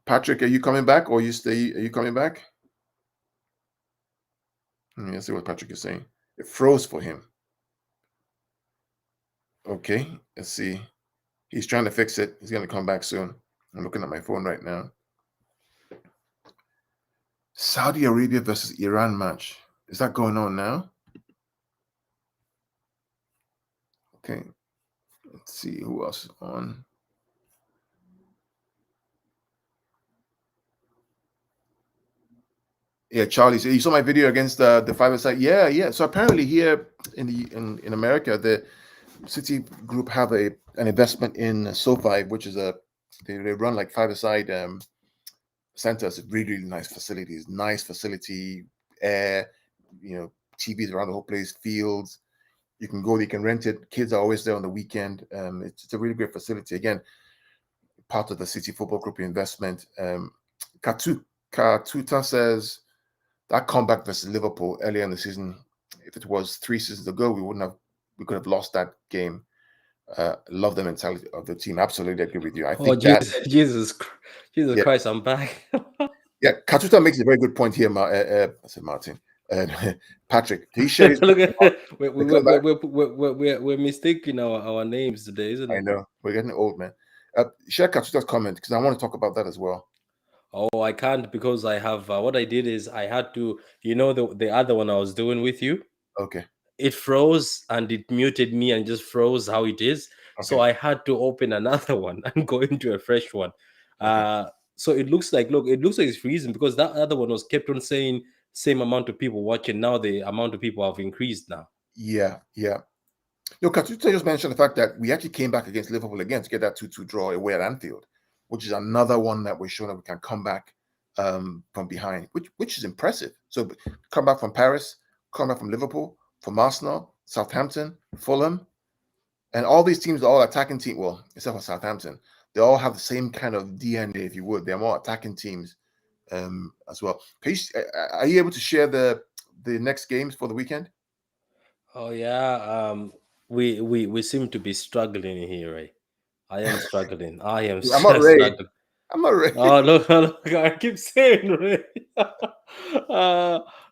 Patrick, are you coming back, or Are you coming back? Let's see what Patrick is saying. It froze for him. Okay, let's see. He's trying to fix it. He's going to come back soon. I'm looking at my phone right now. Saudi Arabia versus Iran match. Is that going on now? Okay. Let's see who else is on. Yeah, Charlie. So you saw my video against the 5-a-side. Yeah. So apparently here in America, the City Group have an investment in SoFi, which is they run like 5-a-side centers. Really nice facilities, nice facility, air, TVs around the whole place, fields. You can go, you can rent it. Kids are always there on the weekend. It's a really great facility. Again, part of the City Football Group investment. Katuta says that comeback versus Liverpool earlier in the season, if it was 3 seasons ago, we could have lost that game. Love the mentality of the team. Absolutely agree with you. I think Jesus Christ, I'm back. Yeah, Katuta makes a very good point here. I said Martin. Patrick, do you share his Look at we're mistaking our names today, isn't it? I know we're getting old, man. Share Katuta's comment because I want to talk about that as well. Oh, I can't because I have what I did is I had to, the other one I was doing with you. Okay. It froze and it muted me and just froze how it is. So I had to open another one and go into a fresh one. So it looks like it's freezing because that other one was kept on saying same amount of people watching. Now the amount of people have increased now. Yeah. Katuta just mentioned the fact that we actually came back against Liverpool again to get that 2-2 draw away at Anfield, which is another one that we're showing that we can come back from behind, which is impressive. So come back from Paris, come back from Liverpool, from Arsenal, Southampton, Fulham, and all these teams are all attacking teams. Well, except for Southampton, they all have the same kind of DNA, if you would. They're more attacking teams as well. Are you able to share the next games for the weekend? Oh yeah, we seem to be struggling here, right? I am struggling. I am I'm not ready. struggling. I'm not ready. Oh look, I keep saying Ray.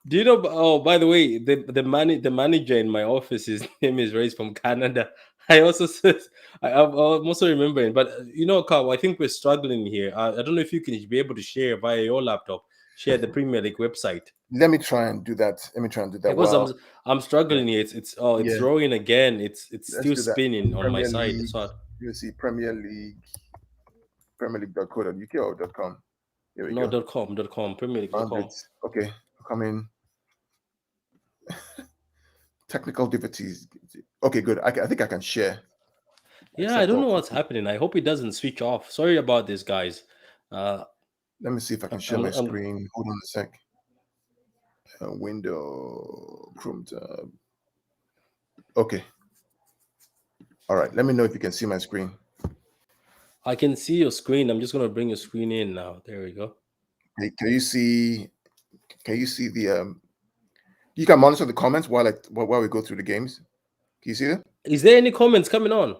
Do you know? Oh, by the way, the manager in my office, his name is Ray from Canada. I also said I'm also remembering, but Carl, I think we're struggling here. I don't know if you can be able to share via your laptop, share the Premier League website. Let me try and do that. Because I'm struggling here. It's drawing again. It's Let's still do that. spinning on my Premier side. League. So You see Premier League.co.uk or .com. Here we no, go. .com, Premier League.com. Okay, come in. Technical difficulties. Okay, good. I think I can share. Yeah, I don't know what's happening. I hope it doesn't switch off. Sorry about this, guys. Let me see if I can share my screen. Hold on a sec. Window, Chrome tab. Okay. All right. Let me know if you can see my screen. I can see your screen. I'm just going to bring your screen in now. There we go. Hey, can you see the you can monitor the comments while we go through the games? Can you see them? Is there any comments coming on?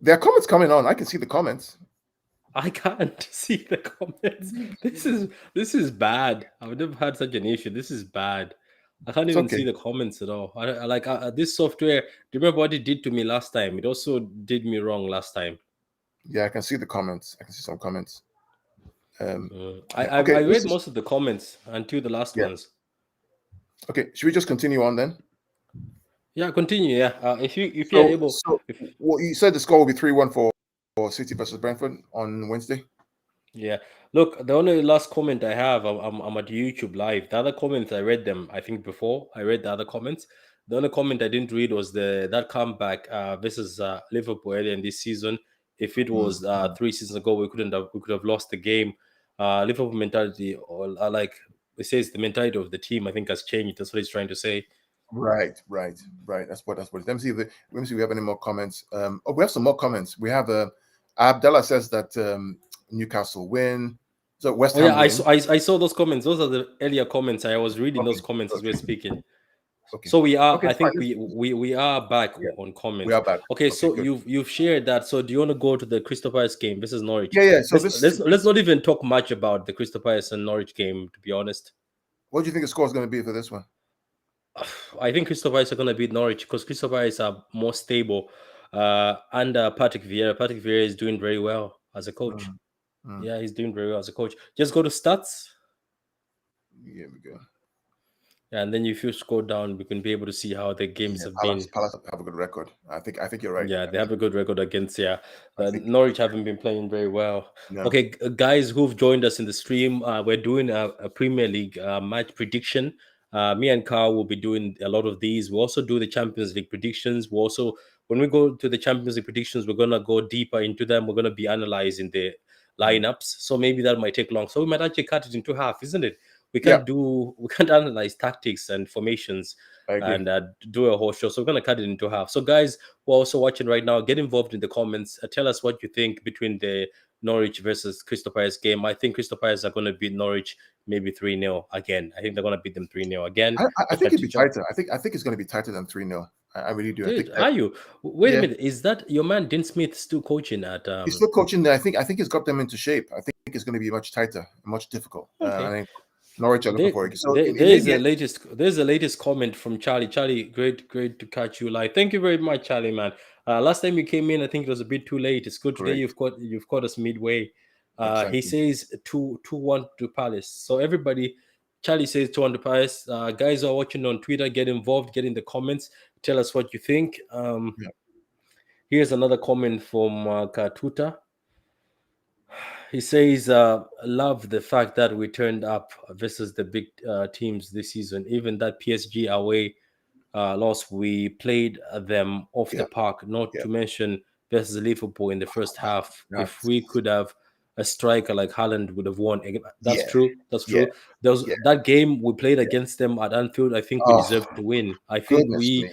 There are comments coming on. I can see the comments. I can't see the comments. This is bad. I've never had such an issue. This is bad. I can't even see the comments at all. I like this software. Do you remember what it did to me last time? It also did me wrong last time. Yeah, I can see the comments. I can see some comments. I read most of the comments until the last ones. Okay, should we just continue on then? Yeah, continue. Yeah, if you're able. Well, you said the score will be 3-1 for City versus Brentford on Wednesday. Yeah. Look, the only last comment I have, I'm at YouTube Live. The other comments I read them. I think before I read the other comments. The only comment I didn't read was that comeback versus Liverpool earlier in this season. If it was 3 seasons ago, we could have lost the game. Liverpool mentality, or like it says, the mentality of the team, I think, has changed. That's what he's trying to say. Right. That's what. Let me see if we have any more comments. We have some more comments. We have Abdallah says that Newcastle win. So West Ham. Yeah, I saw those comments. Those are the earlier comments. I was reading those comments as we're speaking. Okay. So we are. I think we are back on comments. We are back. Okay, so good. You've shared that. So do you want to go to the Crystal Palace game? This is Norwich. Yeah. So let's not even talk much about the Crystal Palace and Norwich game. To be honest, what do you think the score is going to be for this one? I think Crystal Palace are going to beat Norwich because Crystal Palace are more stable under Patrick Vieira. Patrick Vieira is doing very well as a coach. Yeah, he's doing very well as a coach. Just go to stats. Here we go. Yeah, and then if you scroll down, we can be able to see how the games have been. Palace have a good record. I think you're right. Yeah, they have a good record against. Norwich haven't been playing very well. No. Okay, guys who've joined us in the stream, we're doing a Premier League match prediction. Me and Carl will be doing a lot of these. We also do the Champions League predictions. We also, when we go to the Champions League predictions, we're gonna go deeper into them. We're gonna be analyzing the lineups. So maybe that might take long. So we might actually cut it into half, isn't it? we Yeah, can't analyze tactics and formations I agree. and do a whole show. So we're gonna cut it into half. So guys who are also watching right now, get involved in the comments. Tell us what you think between the Norwich versus Crystal Palace game. I think Crystal Palace are gonna beat Norwich maybe 3-0 again. I think they're gonna beat them 3-0 again. I Look think at it'd be Ticha. tighter. I think it's going to be tighter than 3-0. I really do. I think Dude, are you? Wait a yeah, minute. Is that your man Dean Smith still coaching at he's still coaching there. I think he's got them into shape. I think it's going to be much tighter, much difficult. I okay. think Norwich are looking There, for it. So there, it may there's be the latest. There's the latest comment from Charlie. Charlie, great to catch you live. Thank you very much, Charlie, man. Last time you came in, I think it was a bit too late. It's good today. correct. You've caught us midway. He Exactly. says 2-1 to Palace. So everybody, Charlie says 2-1 to Palace. Guys who are watching on Twitter, get involved. Get in the comments. Tell us what you think. Yeah. Here's another comment from Katuta. He says, love the fact that we turned up versus the big teams this season. Even that PSG away loss, we played them off the Yeah. park, not Yeah. to mention versus Liverpool in the first half. If That's we could have a striker like Haaland, would have won. That's yeah. true. That's Yeah. true. There was Yeah. that game we played Yeah. against them at Anfield. I think we Oh deserved to win. I think goodness me.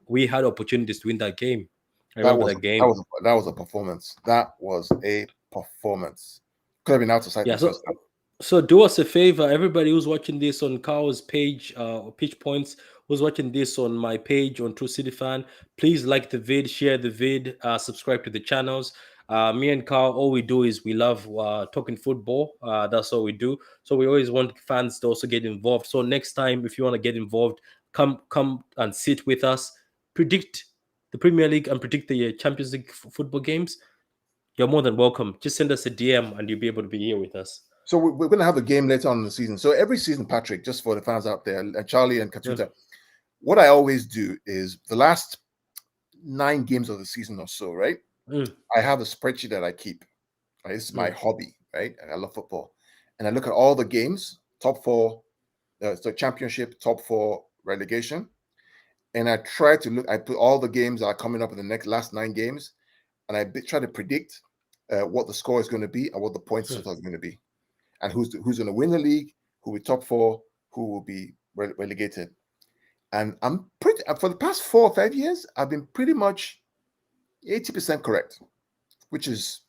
we had opportunities to win that game. I That remember was that game. that was a performance. That was a performance. Could have been out of sight in Yeah, the first half. so do us a favor, everybody who's watching this on Carl's page, Pitch Points, who's watching this on my page on True City Fan, please like the vid, share the vid, subscribe to the channels. Me and Carl, all we do is we love talking football. That's all we do. So we always want fans to also get involved. So next time, if you want to get involved, come and sit with us, predict the Premier League and predict the Champions League football games. You're more than welcome. Just send us a DM and you'll be able to be here with us. So we're going to have a game later on in the season. So every season, Patrick, just for the fans out there, Charlie and Katuta, what I always do is the last 9 games of the season or so, right? I have a spreadsheet that I keep. Right? This is my hobby, right? I love football. And I look at all the games, top 4, so championship, top 4 relegation. And I try to I put all the games that are coming up in the last 9 games. And I try to predict what the score is going to be and what the points total is going to be. And who's going to win the league, who will be top 4, who will be relegated. And I'm pretty, for the past 4 or 5 years, I've been pretty much 80% correct, which is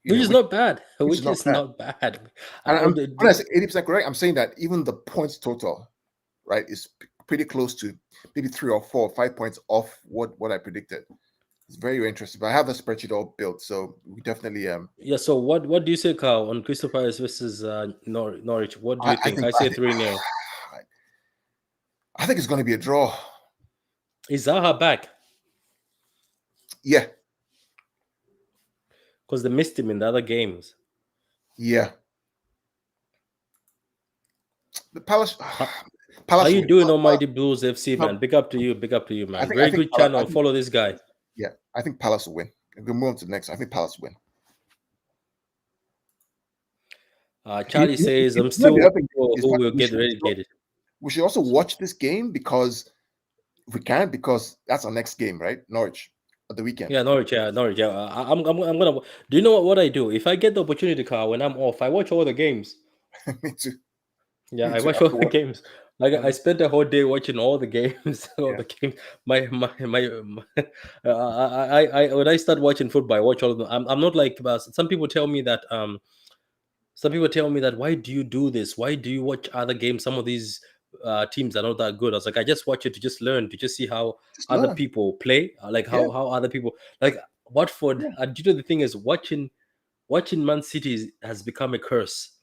not bad. Which is not bad. Not bad. And when I say 80% correct, I'm saying that even the points total, right, is pretty close to maybe 3 or 4 or 5 points off what I predicted. It's very, very interesting. But I have the spreadsheet all built, so we definitely yeah. So what do you say, Carl, on Crystal Palace versus Norwich? What do you think? I say 3-0. I think it's going to be a draw. Is Zaha back? Yeah. Because they missed him in the other games. Yeah. The Palace. How you doing, Almighty Blues FC, man? Big up to you, man. Very good channel. Follow this guy. Yeah, I think Palace will win. We'll move on to the next. I think Palace will win. Charlie says, I'm still who will get relegated. We should also watch this game because if we can, because that's our next game, right? Norwich at the weekend. Yeah, Norwich. Yeah. I'm gonna. Do you know what I do? If I get the opportunity, Carl, when I'm off, I watch all the games. Me too. Yeah, I watch all the games. Like I spent a whole day watching all the games. The games. I when I start watching football, I watch all of them. I'm not like some people tell me that why do you do this? Why do you watch other games? Some of these teams are not that good. I was like, I just watch it to just learn, to just see how other people play, like how other people like Watford. And you know the thing is, watching Man City has become a curse.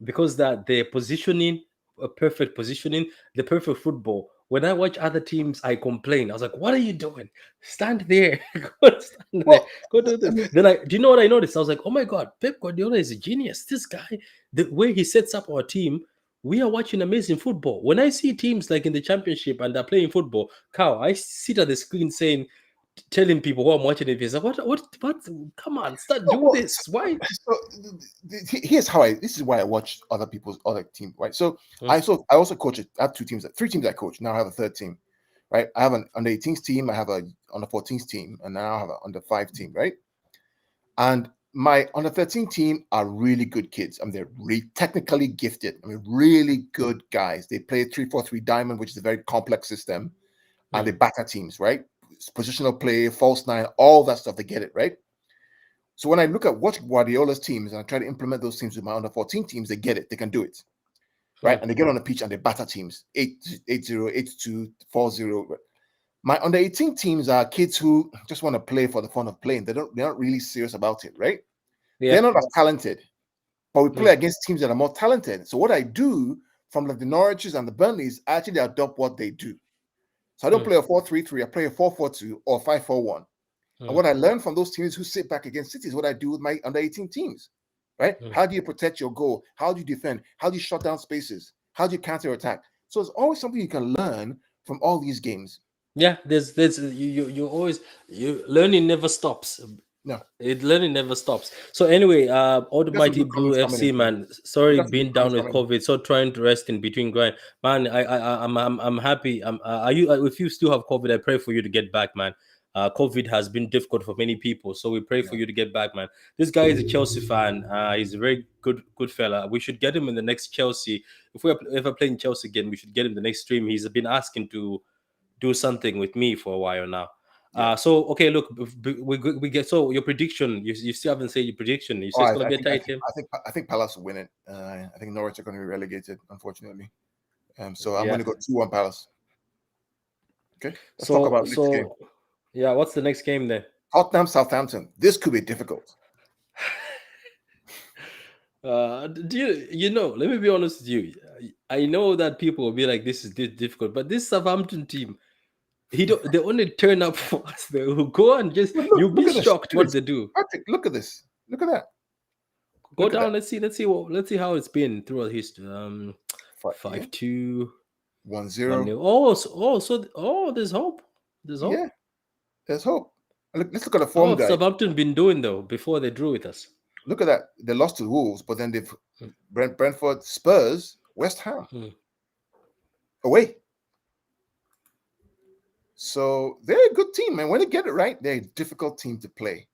Because that their positioning, a perfect positioning, the perfect football. When I watch other teams, I complain. I was like, "What are you doing? Stand there, Go do this." Then do you know what I noticed? I was like, "Oh my God, Pep Guardiola is a genius. This guy, the way he sets up our team, we are watching amazing football. When I see teams like in the Championship and they're playing football, I sit at the screen telling people who I'm watching it, is like, what? Come on, start doing this. Why? So here's how this is why I watch other teams, right? So I also coach I have 3 teams I coach. Now I have a 3rd team, right? I have an under 18s team, I have a under 14s team, and now I have an under 5 team, right? And my under 13 team are really good kids. I mean, they're really technically gifted. I mean, really good guys. They play 3-4-3 diamond, which is a very complex system, and they batter teams, right? Positional play, false nine, all that stuff. They get it, right? So when I look at what Guardiola's teams and I try to implement those teams with my under 14 teams, they get it. They can do it, right? And they get on the pitch and they batter teams 8-0, 8-2, 4-0. My under 18 teams are kids who just want to play for the fun of playing. They're not really serious about it, right? They're not as talented, but we play against teams that are more talented. So what I do from like the Norwiches and the Burnleys, I actually adopt what they do. So I don't play a 4-3-3, I play a 4-4-2 or 5-4-1. And what I learned from those teams who sit back against City is what I do with my under 18 teams, right? How do you protect your goal? How do you defend? How do you shut down spaces? How do you counter attack? So it's always something you can learn from all these games. Yeah, there's you always learning never stops. No, learning never stops. So anyway, Almighty Blue FC, man. Sorry, being down with COVID. So trying to rest in between grind, man. I'm happy. Are you? If you still have COVID, I pray for you to get back, man. COVID has been difficult for many people, so we pray for you to get back, man. This guy is a Chelsea fan. He's a very good fella. We should get him in the next Chelsea. If we're ever playing Chelsea again, we should get him the next stream. He's been asking to do something with me for a while now. So okay, look, we get so your prediction. You still haven't said your prediction. You say it's gonna be a tight game. I think Palace will win it. I think Norwich are going to be relegated, unfortunately. So I'm going to go 2-1 Palace. Okay. Let's talk about this game. Yeah, what's the next game then? Tottenham, Southampton. This could be difficult. Do you know? Let me be honest with you. I know that people will be like, "This is difficult," but this Southampton team, they only turn up for us. They will go and just you'll be shocked what they do. Patrick, look at this. Look at that. Go down. Let's see how it's been throughout history. 5-2, 1-0. There's hope. There's hope. Yeah, there's hope. Let's look at the form guide. Southampton been doing though before they drew with us. Look at that. They lost to Wolves, but then they've Brentford, Spurs, West Ham away. So they're a good team, man. When they get it right, they're a difficult team to play.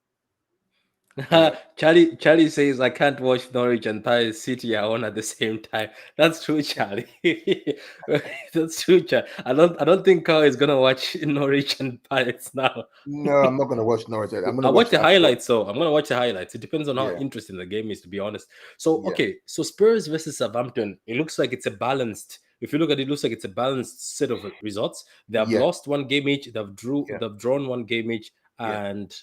Charlie says I can't watch Norwich and City are on at the same time. That's true, Charlie. That's true, Charlie. I don't think Carl is gonna watch Norwich and Pirates now. No, I'm not gonna watch Norwich. I'll watch the highlights. So I'm gonna watch the highlights. It depends on how interesting the game is, to be honest. So okay, so Spurs versus Southampton. It looks like it's a balanced. If you look at it, looks like it's a balanced set of results. They have lost one game each. They've drawn one game each, and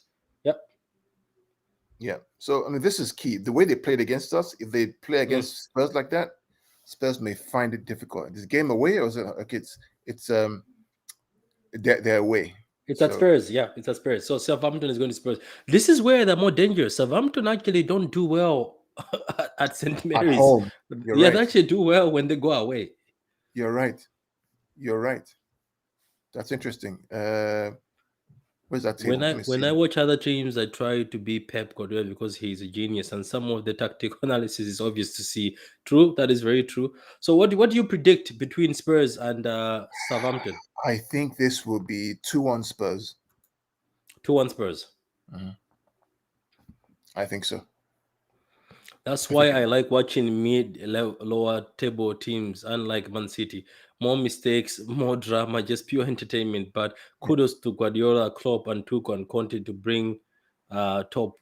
yeah. So I mean, this is key. The way they played against us, if they play against Spurs like that, Spurs may find it difficult. Is this game away or is it okay? It's they're away. It's at Spurs, it's at Spurs. So Southampton is going to Spurs. This is where they're more dangerous. Southampton actually don't do well at St. Mary's. At home. They actually do well when they go away. You're right. That's interesting. Where's that table? When I watch other teams, I try to be Pep Guardiola because he's a genius, and some of the tactical analysis is obvious to see. True, that is very true. So, what do you predict between Spurs and Southampton? I think this will be 2-1 Spurs. 2-1 Spurs. I think so. That's why I like watching lower table teams, unlike Man City. More mistakes, more drama, just pure entertainment. But kudos to Guardiola, Klopp, and Tuchel and Conte to bring top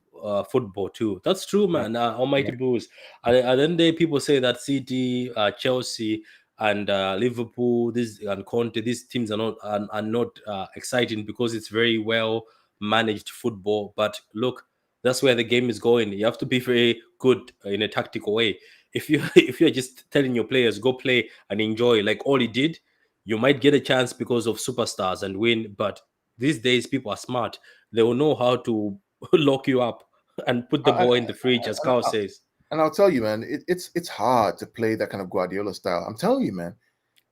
football too. That's true, man. Almighty Blues. And then people say that City, Chelsea, and Liverpool, and Conte, these teams are not exciting because it's very well managed football. But look. That's where the game is going. You have to be very good in a tactical way. If you're just telling your players go play and enjoy, like all he did, you might get a chance because of superstars and win. But these days, people are smart. They will know how to lock you up and put the ball in the fridge, as Carl says. And I'll tell you, man, it's hard to play that kind of Guardiola style. I'm telling you, man,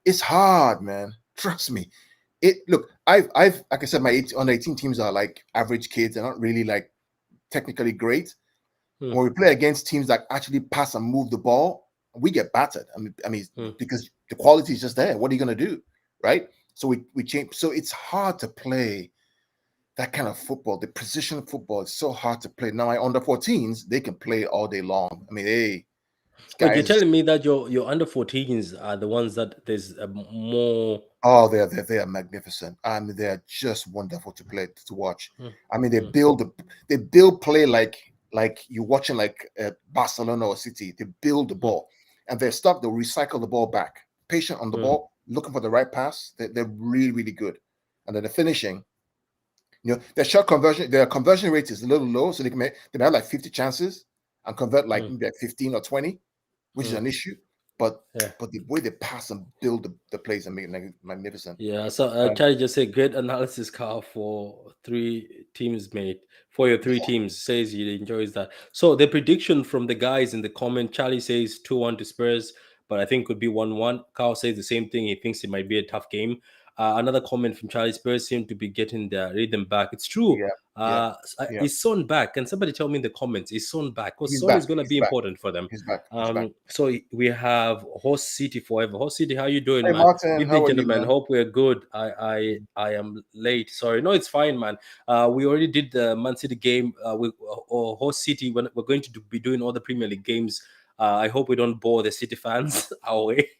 it's hard, man. Trust me. Look, I've like I said, my under 18 teams are like average kids. They're not really like technically great. When we play against teams that actually pass and move the ball, we get battered. I mean, because the quality is just there. What are you going to do, right? So we change. So it's hard to play that kind of football, the precision football, is so hard to play. Now, my under 14s, they can play all day long. I mean, hey, Wait, you're guys, telling me that your under 14s are the ones that there's more. oh, they are magnificent. I mean, they're just wonderful to play to watch. Mm, I mean, they mm, build play like you're watching like Barcelona or City. They build the mm, ball, and they're stuck. They'll recycle the ball back, patient on the mm. ball, looking for the right pass. They're really really good, and then the finishing. Their conversion rate is a little low, so they may have like 50 chances and convert like Mm, maybe like 15 or 20, which is mm. an issue. But Yeah. the way they pass and build the plays and make it magnificent. Yeah, so Um, Charlie just said great analysis, Carl, for three teams, mate. For your three teams, says he enjoys that. So the prediction from the guys in the comment, Charlie says 2-1 to Spurs, but I think could be 1-1. Carl says the same thing. He thinks it might be a tough game. Another comment from Charlie, Spurs seem to be getting their rhythm back. It's true. yeah, yeah, yeah. Is Son back? Can somebody tell me in the comments? Is Son back? Because He's Son back. is going to He's be back. important for them. He's back. He's back. So we have Horse City forever. Horse City, how you doing, Hey man? Martin, Evening, how are you, gentlemen. man? Hope we're good. I am late. Sorry. No, it's fine, man. We already did the Man City game. Or Horse City. When we're going to be doing all the Premier League games. I hope we don't bore the City fans our way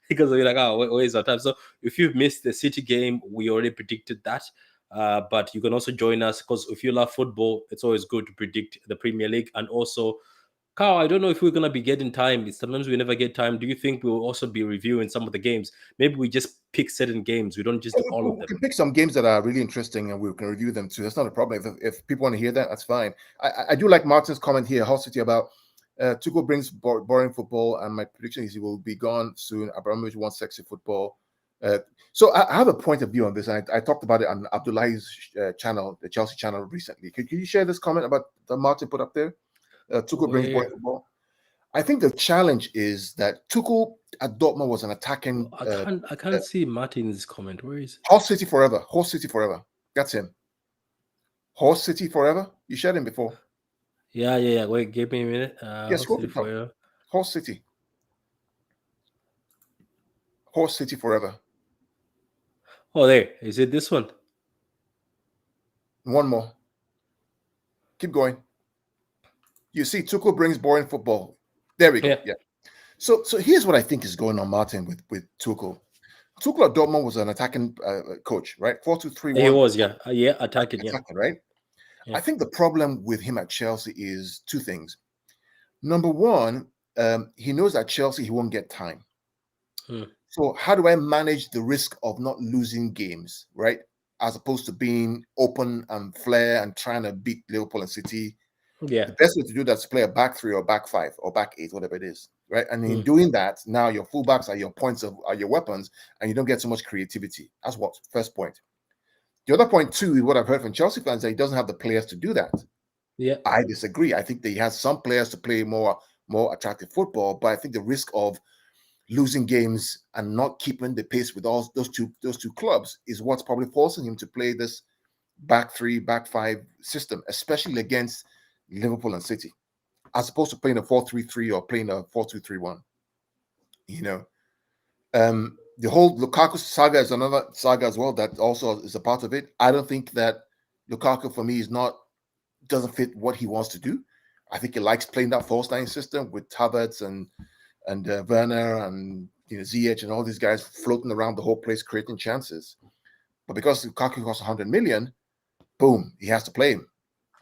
because we're like, oh, where's our time? So if you've missed the City game, we already predicted that. But you can also join us because if you love football, it's always good to predict the Premier League and also Carl, I don't know if we're gonna be getting time. Sometimes we never get time. Do you think we'll also be reviewing some of the games? Maybe we just pick certain games. We don't just do all of We them. can pick some games that are really interesting and we can review them too. That's not a problem. If people want to hear that, that's fine. I do like Martin's comment here, Hull City, about Tuchel brings boring football, and my prediction is he will be gone soon. Abramovich wants sexy football. So I have a point of view on this, and I talked about it on Abdullahi's channel, the Chelsea channel, recently. Could you share this comment about the Martin put up there? Tuchel brings boring Where football. I think the challenge is that Tuchel at Dortmund was an attacking I can't see Martin's comment. Where is? Horse City forever. Horse City forever. That's him. Horse City forever. You shared him before. Yeah. Wait, give me a minute. Yes, Let's go see to the top. for you. Horse City. Horse City forever. Oh, there is it. This one. One more. Keep going. You see, Tuchel brings boring football. There we go. Yeah. So here's what I think is going on, Martin, with Tuchel. Tuchel at Dortmund was an attacking coach, right? 4-2-3-1. He was, yeah, attacking, yeah. Attacking, right? Yeah. I think the problem with him at Chelsea is two things. Number one, he knows at Chelsea he won't get time. So how do I manage the risk of not losing games, right? As opposed to being open and flair and trying to beat Liverpool and City. Yeah. The best way to do that is play a back three or back five or back eight, whatever it is, right? And in doing that, now your fullbacks are your are your weapons, and you don't get so much creativity. That's what first point. The other point too is what I've heard from Chelsea fans, that he doesn't have the players to do that. Yeah, I disagree. I think that he has some players to play more attractive football, but I think the risk of losing games and not keeping the pace with all those two clubs is what's probably forcing him to play this back three, back five system, especially against Liverpool and City, as opposed to playing a 4-3-3 or playing a 4-2-3-1. You know, the whole Lukaku saga is another saga as well that also is a part of it. I don't think that Lukaku for me doesn't fit what he wants to do. I think he likes playing that false nine system with Havertz and Werner and Ziyech and all these guys floating around the whole place creating chances. But because Lukaku costs 100 million, boom, he has to play him.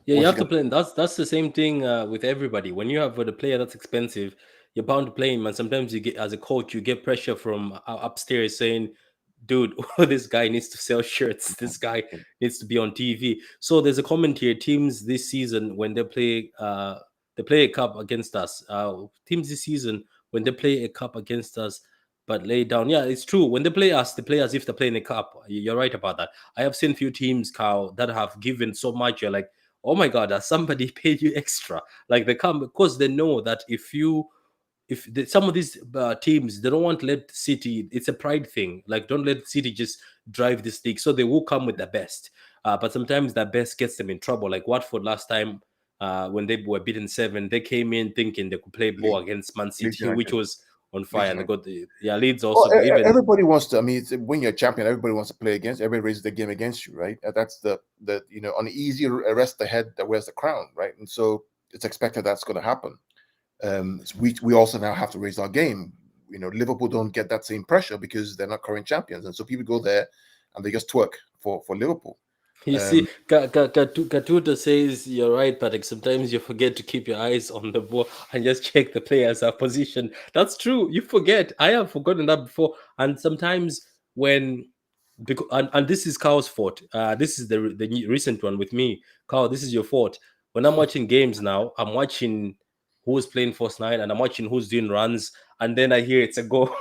Yeah, you have to play. That's the same thing with everybody. When you have a player that's expensive, you're bound to play him. And sometimes you get, as a coach, you get pressure from upstairs saying, "Dude, this guy needs to sell shirts. This guy needs to be on TV." So there's a comment here. Teams this season when they play a cup against us. Teams this season when they play a cup against us, but lay down. Yeah, it's true. When they play us, they play as if they're playing a cup. You're right about that. I have seen few teams, Carl, that have given so much. You're like, oh my god, has somebody paid you extra? Like they come because they know that some of these teams, they don't want to let City, it's a pride thing, like don't let City just drive this league, so they will come with the best, but sometimes the best gets them in trouble, like Watford last time, when they were beaten 7, they came in thinking they could play ball against Man City, which was on fire, and they got Leeds Well, also even. everybody wants to. I mean, when you're a champion, everybody wants to play against. Everybody raises the game against you, right? That's the uneasy rest the head that wears the crown, right? And so it's expected that's going to happen. We also now have to raise our game. Liverpool don't get that same pressure because they're not current champions, and so people go there and they just twerk for Liverpool. You see, Katuta says you're right, Patrick. Sometimes you forget to keep your eyes on the ball and just check the players' position. That's true. You forget. I have forgotten that before. And sometimes and this is Carl's fault. This is the recent one with me. Carl, this is your fault. When I'm watching games now, I'm watching who's playing first nine and I'm watching who's doing runs, and then I hear it's a goal.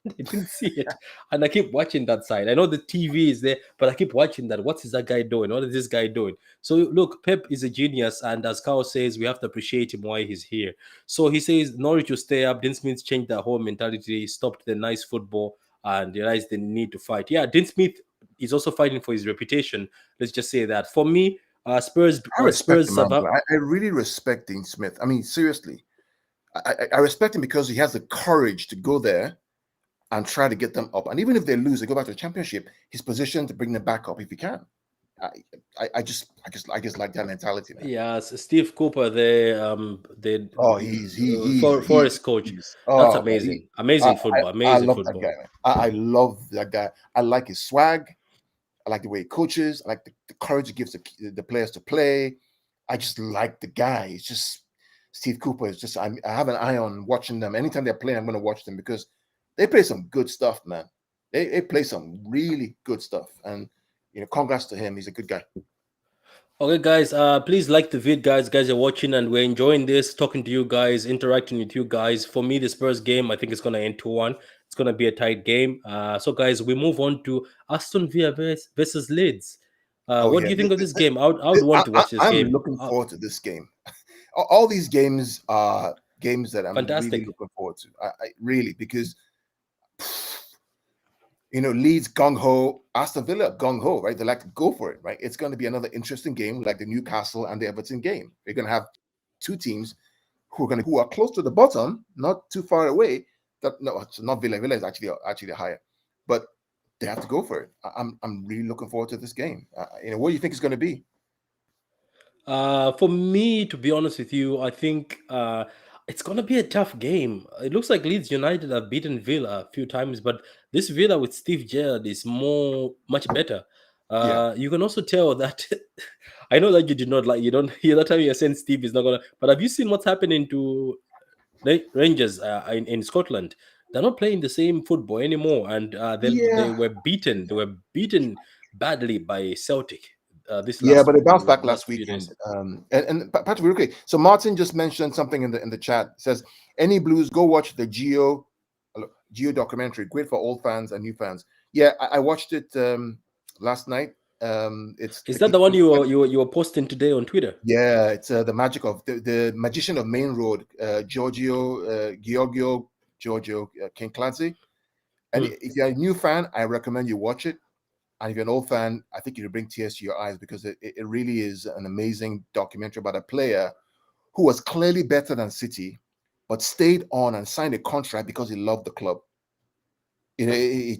I didn't see it, and I keep watching that side. I know the TV is there, but I keep watching that. What is that guy doing? What is this guy doing? So look, Pep is a genius, and as Carl says, we have to appreciate him why he's here. So he says Norwich will stay up. Dean Smith changed their whole mentality, stopped the nice football, and realized they need to fight. Yeah, Dean Smith is also fighting for his reputation. Let's just say that. For me, Spurs. I respect Spurs. the man. I really respect Dean Smith. I mean, seriously, I respect him because he has the courage to go there and try to get them up. And even if they lose, they go back to the championship, he's positioned to bring them back up if he can. I just like that mentality, man. Yeah, Steve Cooper, Forest coach. That's amazing. Amazing football. Amazing I love football. that guy, man. I love that guy. I like his swag. I like the way he coaches. I like the courage he gives the players to play. I just like the guy. It's just Steve Cooper is just I have an eye on watching them. Anytime they're playing, I'm going to watch them because they play some good stuff, man. They play some really good stuff. And, congrats to him. He's a good guy. Okay, guys, please like the vid, guys. Guys are watching and we're enjoying this, talking to you guys, interacting with you guys. For me, the Spurs game, I think it's going to end 2-1. It's going to be a tight game. So, guys, we move on to Aston Villa versus Leeds. What do you think of this game? I would want to watch this game. I'm looking forward to this game. All these games are games that I'm Fantastic. really looking forward to. I really, because Leeds gung-ho, Aston Villa gung-ho, right? They like to go for it, right? It's going to be another interesting game like the Newcastle and the Everton game. You're going to have two teams who are close to the bottom, not too far away. It's not Villa. Villa is actually higher, but they have to go for it. I'm really looking forward to this game. What do you think it's going to be? For me, to be honest with you, I think it's going to be a tough game. It looks like Leeds United have beaten Villa a few times, but this Villa with Steve Gerrard is much better. You can also tell that I know that you did not like, you don't hear that time you're saying Steve is not going to, but have you seen what's happening to Rangers in Scotland? They're not playing the same football anymore, and they were beaten. They were beaten badly by Celtic. But they bounced back last weekend. And Patrick, real quick. So Martin just mentioned something in the chat. It says, any Blues, go watch the Geo documentary. Great for old fans and new fans. Yeah, I watched it last night. Is that the one you were posting today on Twitter? Yeah, it's the magic of the magician of Main Road, Giorgio Kinkladze. And if you're a new fan, I recommend you watch it. And if you're an old fan, I think it'll bring tears to your eyes because it really is an amazing documentary about a player who was clearly better than City, but stayed on and signed a contract because he loved the club. I mean,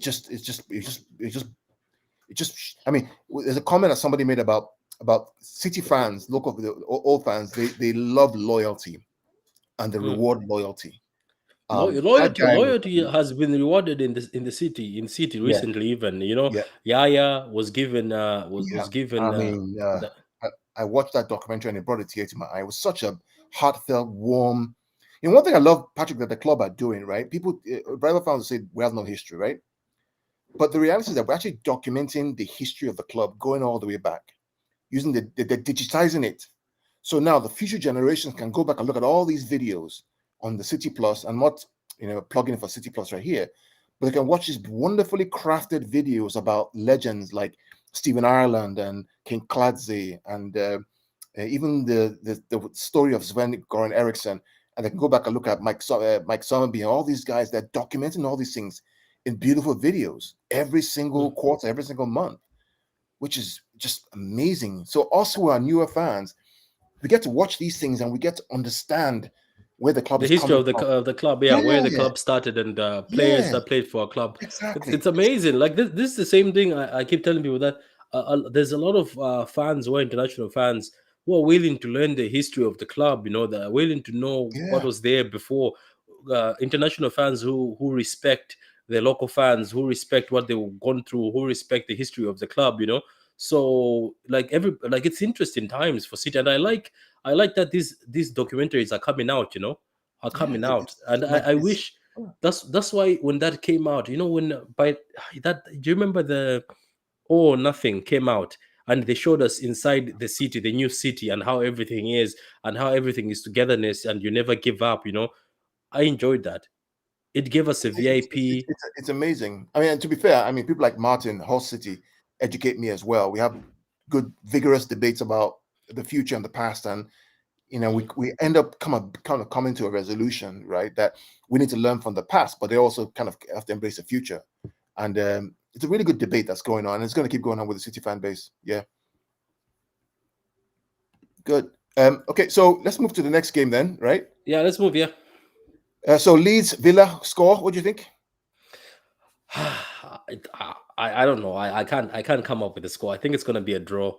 there's a comment that somebody made about City fans, local old fans. They love loyalty, and they reward loyalty. Loyalty has been rewarded in the city recently. Even Yaya was given I watched that documentary and it brought a tear to my eye. It was such a heartfelt, warm. One thing I love, Patrick, that the club are doing, right? People, rival fans say we have no history, right? But the reality is that we're actually documenting the history of the club, going all the way back, using they're digitizing it. So now the future generations can go back and look at all these videos on the City Plus. I'm not, plugging for City Plus right here, but they can watch these wonderfully crafted videos about legends like Stephen Ireland and Kinkladze and even the story of Sven-Goran Eriksson. And they can go back and look at Mike Summerby and all these guys that are documenting all these things in beautiful videos every single quarter, every single month, which is just amazing. So us who are newer fans, we get to watch these things and we get to understand where the club The is history coming of from. the club, yeah, where the Yeah, club started and players yeah, that played for a club. exactly. It's amazing. Like this is the same thing. I keep telling people that there's a lot of fans who are international fans who are willing to learn the history of the club. You know, that are willing to know what Yeah, was there before. International fans who respect their local fans, who respect what they've gone through, who respect the history of the club. You know, so like it's interesting times for City, and I like that these documentaries are coming out. You know, are yeah. coming out, and Like I it's wish that's why when that came out, you know, when by that, do you remember the Oh Nothing came out and they showed us inside the city, the new city, and how everything is and how everything is togetherness and you never give up, you know. I enjoyed that. It gave us a VIP. it's amazing. I mean, and to be fair, I mean, people like Martin, Hull City, educate me as well. We have good, vigorous debates about the future and the past, and Mm. we end up kind of coming to a resolution, right? That we need to learn from the past, but they also kind of have to embrace the future. And it's a really good debate that's going on. And it's going to keep going on with the City fan base. Yeah, good. Okay, so let's move to the next game then, right? Yeah, let's move. Yeah. So Leeds Villa score. What do you think? I don't know. I can't come up with a score. I think it's gonna be a draw.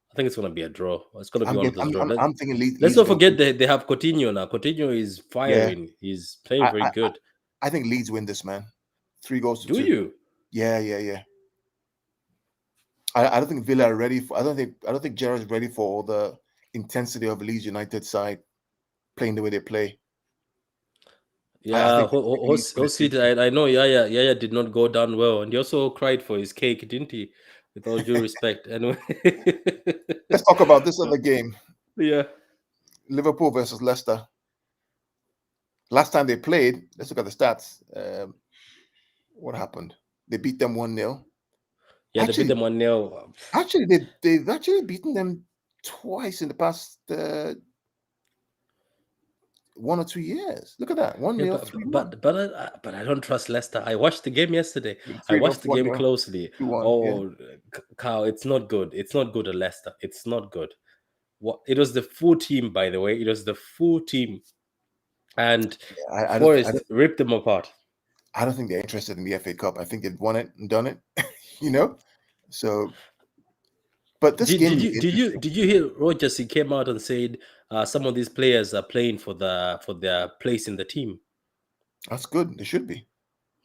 I think it's gonna be a draw. It's gonna be I'm one of getting. those draws. I'm thinking Let's Leeds not win. forget they have Coutinho now. Coutinho is Yeah, firing. He's playing I, very I good. I think Leeds win this, man. 3 goals to Do two. you? Yeah, yeah, yeah. I don't think Villa are ready for. I don't think Gerrard's ready for all the intensity of Leeds United side playing the way they play. I Yeah, think Leeds win who it see 3-2. I know Yaya did not go down well, and he also cried for his cake, didn't he? With all due respect, anyway. Let's talk about this other game: Yeah, Liverpool versus Leicester. Last time they played, let's look at the stats. What happened? They beat them 1-0. yeah, they beat Actually, them 1-0. they've actually beaten them twice in the past 1 or 2 years. Look at that, one Yeah, 0 but 3-1. but I don't trust Leicester. I watched the game yesterday. I 3-0, watched the game 1-0, closely. 2-1. Yeah, Oh, Carl, it's not good. It's not good at Leicester. It's not good. What it was the full team, by the way. It was the full team, and I Forest don't ripped them apart. I don't think they're interested in the FA Cup. I think they've won it and done it. you know. So, but this Did, game did is you did you interesting. did you hear Rogers? He came out and said some of these players are playing for their place in the team. That's good. They should be.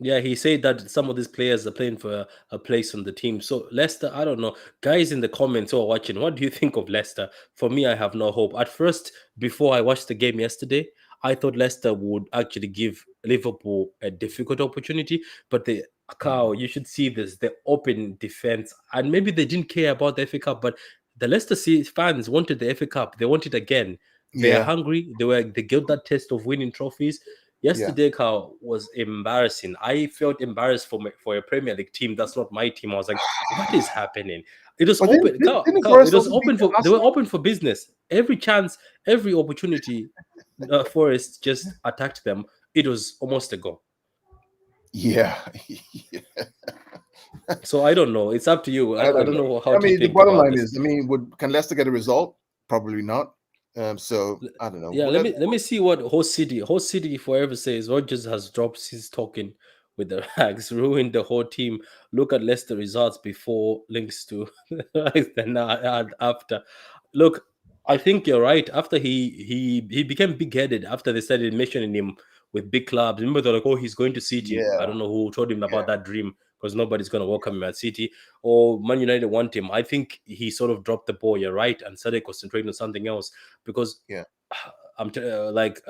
Yeah, he said that some of these players are playing for a place on the team. So Leicester, I don't know. Guys in the comments who are watching, what do you think of Leicester? For me, I have no hope. At first, before I watched the game yesterday, I thought Leicester would actually give Liverpool a difficult opportunity. But the Cow, you should see this, the open defense. And maybe they didn't care about the FA Cup, but the fans wanted the FA Cup. They want it again. They're Yeah, hungry. They got that test of winning trophies. yeah. Yesterday, Carl, was embarrassing. I felt embarrassed for a Premier League team. That's not my team. I was like, what is happening? It was But then open, didn't Carl, it Forest was also beat open for they were Arsenal? open for business. Every chance, every opportunity, Forest just attacked them. It was almost a goal. Yeah. Yeah. So I don't know. It's up to you. I I don't don't know. know how I to mean, the think bottom about line this. is, I mean, would can Leicester get a result? Probably not. So I don't know. Yeah, let me see what host city forever says. Rogers has dropped his talking with the rags, ruined the whole team. Look at Leicester results before links to then after. Look, I think you're right. After he became big headed after they started mentioning him with big clubs. Remember they're like, oh, he's going to City. I Yeah, don't know who told him yeah, about that dream because nobody's gonna welcome him at City or Man United want him. I think he sort of dropped the ball. You're right, and started concentrating on something else because yeah. like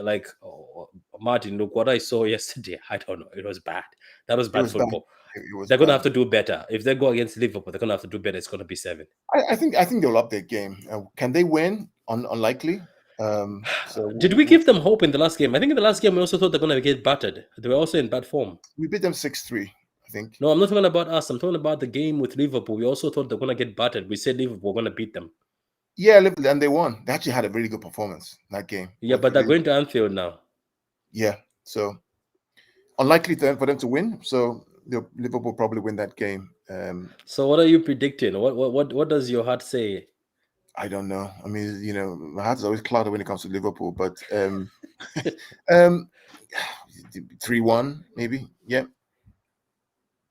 Martin. Look what I saw yesterday. I don't know. It was bad. That was It bad was bad. football. It was They're gonna have bad. to do better if they go against Liverpool. They're gonna have to do better. It's gonna be 7. I think they'll up their game. Can they win? Unlikely. So Did we give them hope in the last game? I think in the last game we also thought they're gonna get battered. They were also in bad form. we beat them 6-3. I think. No, I'm not talking about us. I'm talking about the game with Liverpool. We also thought they're gonna get battered. We said Liverpool were gonna beat them. Yeah, Liverpool, and they won. They actually had a really good performance in that game. Yeah, but they're going to Anfield now. Yeah, so unlikely for them to win. So Liverpool probably win that game. So what are you predicting? What does your heart say? I don't know. I mean, my heart is always clouded when it comes to Liverpool, but um 3-1 maybe. Yeah.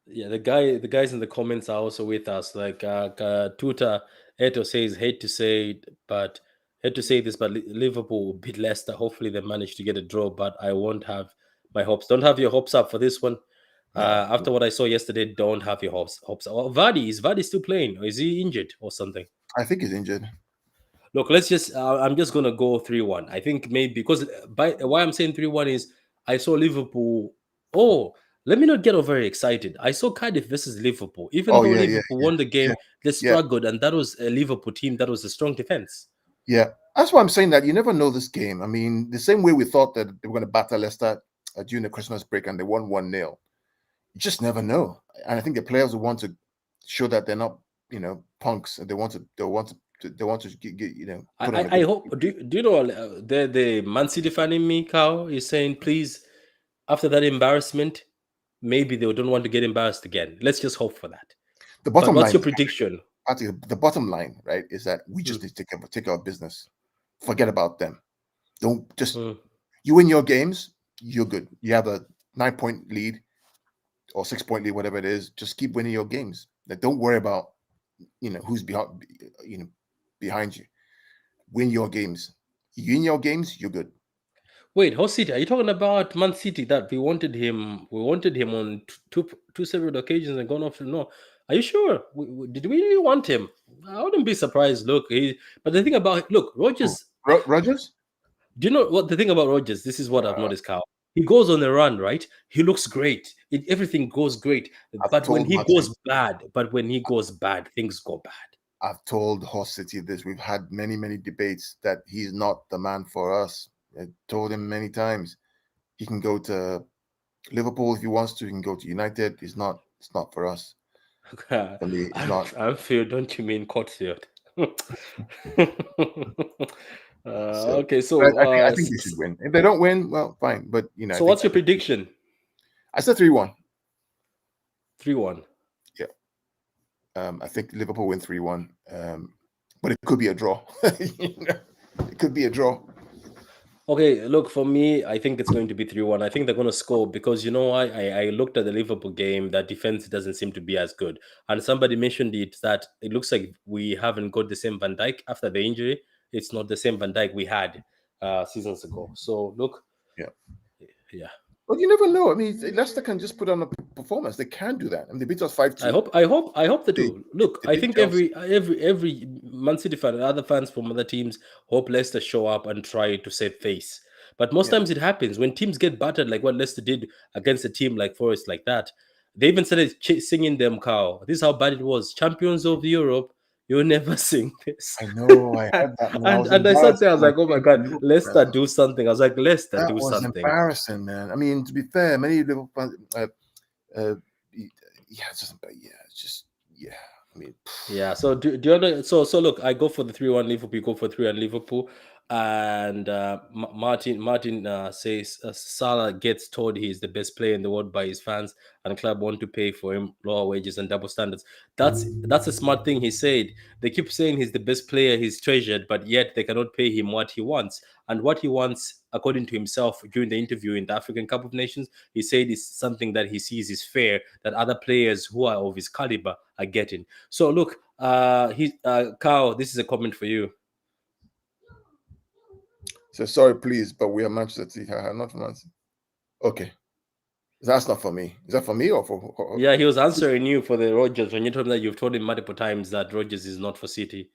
Yeah, the guys in the comments are also with us. Like Tuta Eto says, hate to say this, but Liverpool will beat Leicester. Hopefully, they manage to get a draw, but I won't have my hopes. Don't have your hopes up for this one. No. After what I saw yesterday, don't have your hopes. Oh, Vardy, is Vardy still playing, or is he injured or something? I think he's injured. Look, let's just. I'm just gonna go 3-1. I think maybe because by why I'm saying 3-1 is I saw Liverpool. Oh, let me not get all very excited. I saw Cardiff versus Liverpool. Even Oh though yeah, yeah, Liverpool yeah, won the yeah, game, they yeah, struggled, and that was a Liverpool team that was a strong defense. yeah. That's why I'm saying that you never know this game. I mean, the same way we thought that they were going to batter Leicester during the Christmas break and they won 1-0. You just never know. And I think the players will want to show that they're not, punks. And they want to get put on a I good. hope. Do you know the Man City fan in me, Carl, is saying please after that embarrassment, maybe they don't want to get embarrassed again. Let's just hope for that. The But bottom what's line, your prediction? the bottom line, right, is that we Mm, just need to take our business. Forget about them. Don't just mm. you win your games, you're good. You have a 9-point lead or 6-point lead, whatever it is. Just keep winning your games. Like, don't worry about who's behind you. Win your games. You win your games, you're good. Wait, how City? Are you talking about Man City that we wanted him? We wanted him on two separate occasions and gone off to no. Are you sure? Did we really want him? I wouldn't be surprised. Look, but the thing about look, Oh, Rogers. Rogers? Do you know what the thing about Rogers? This is what I've noticed, Carl. He goes on a run, right? He looks great. Everything goes great. I've But when told he Martin, goes bad, things go bad. I've told Horse City this. We've had many, many debates that he's not the man for us. I told him many times. He can go to Liverpool if he wants to. He can go to United. It's not for us. For me, it's not. I'm Phil, don't you mean Courtfield? So Okay, but so I think they should win. If they don't win, well, fine. But I so think what's your prediction? I said 3-1. 3-1. Yeah. I think Liverpool win 3-1. But it could be a draw. It could be a draw. Okay, look, for me, I think it's going to be 3-1. I think they're going to score because you know why? I looked at the Liverpool game, that defense doesn't seem to be as good. And somebody mentioned it that it looks like we haven't got the same Van Dijk after the injury. It's not the same Van Dijk we had seasons ago. So look, Yeah. yeah. But you never know. I mean, Leicester can just put on a performance. They can do that. I mean, they beat us 5-2. I hope they They, do. Look, they I beat think Chelsea. every Man City fan and other fans from other teams hope Leicester show up and try to save face. But most Yeah. times it happens when teams get battered, like what Leicester did against a team like Forest, like that. They even started singing them cow. This is how bad it was. Champions of Europe, you'll never sing this. I know. I heard that, man. I was And I sat embarrassed there, I was when I like, oh my came to god, Liverpool Leicester fans. do something. I was like, Leicester That do was something. embarrassing, man. I mean, to be fair, many Liverpool fans, uh, yeah, it's just, yeah. I mean, Yeah. So do you want so look, I go for the 3-1 Liverpool, you go for 3-1 Liverpool. And Martin says Salah gets told he's the best player in the world by his fans, and the club want to pay for him lower wages and double standards. That's a smart thing he said. They keep saying he's the best player, he's treasured, but yet they cannot pay him what he wants. And what he wants, according to himself during the interview in the African Cup of Nations, he said is something that he sees is fair, that other players who are of his caliber are getting. So look, Carl, this is a comment for you. so sorry, please, but we are Manchester City. Not Man City. Okay. That's not for me. Is that for me or for? Yeah, he was answering you for the Rogers when you told him that you've told him multiple times that Rogers is not for City.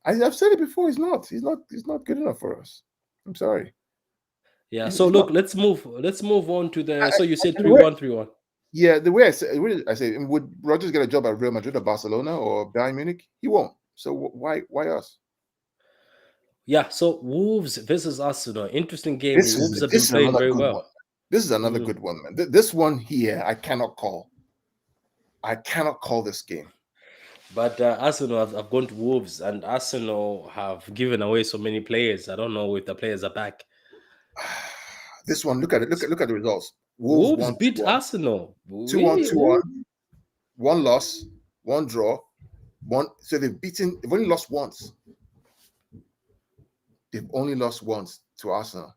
I've said it before. He's not. He's not good enough for us. I'm sorry. Yeah. So He's look, not. let's move on to the. So you said And the way, 3-1, 3-1. yeah, the way I say, would Rogers get a job at Real Madrid or Barcelona or Bayern Munich? He won't. So why us? Yeah. So Wolves versus Arsenal, interesting game. This Wolves is have this been is playing another very good well. one. This is another good one, man. This one here, I cannot call. I cannot call this game. But Arsenal have gone to Wolves, and Arsenal have given away so many players. I don't know if the players are back. This one, look at it. Look at the results. Wolves Wolves won beat 2-1. Arsenal. 2-1, Really? 2-1. One loss, one draw. So they've only lost once. They've only lost once to Arsenal.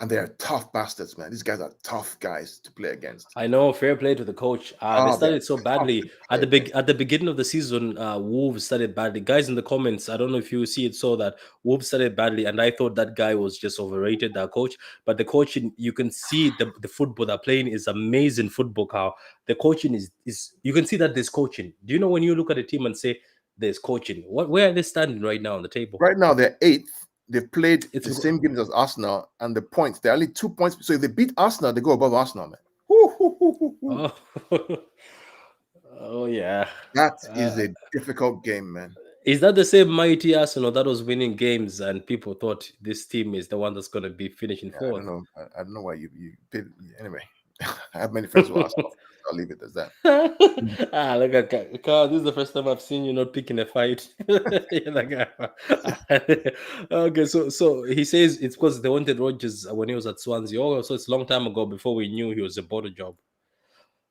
And they're tough bastards, man. These guys are tough guys to play against. I know, fair play to the coach. They started so badly at the beginning of the season. Wolves started badly. Guys in the comments, I don't know if you see it, saw that Wolves started badly, and I thought that guy was just overrated, that coach. But the coaching, you can see the football they're playing is amazing football. How the coaching is you can see that there's coaching. Do you know when you look at a team and say there's coaching? Where are they standing right now on the table? Right now they're 8th. They've played the same games as Arsenal, and the points, they're only 2 points. So if they beat Arsenal, they go above Arsenal, man. Oh. Oh yeah. That is a difficult game, man. Is that the same mighty Arsenal that was winning games and people thought this team is the one that's going to be finishing fourth? I don't know why you did. Anyway, I have many friends who are Arsenal. I'll leave it as that. Look at Carl. This is the first time I've seen you not picking a fight. Okay, so he says it's because they wanted Rodgers when he was at Swansea. Oh, so it's a long time ago before we knew he was a border job.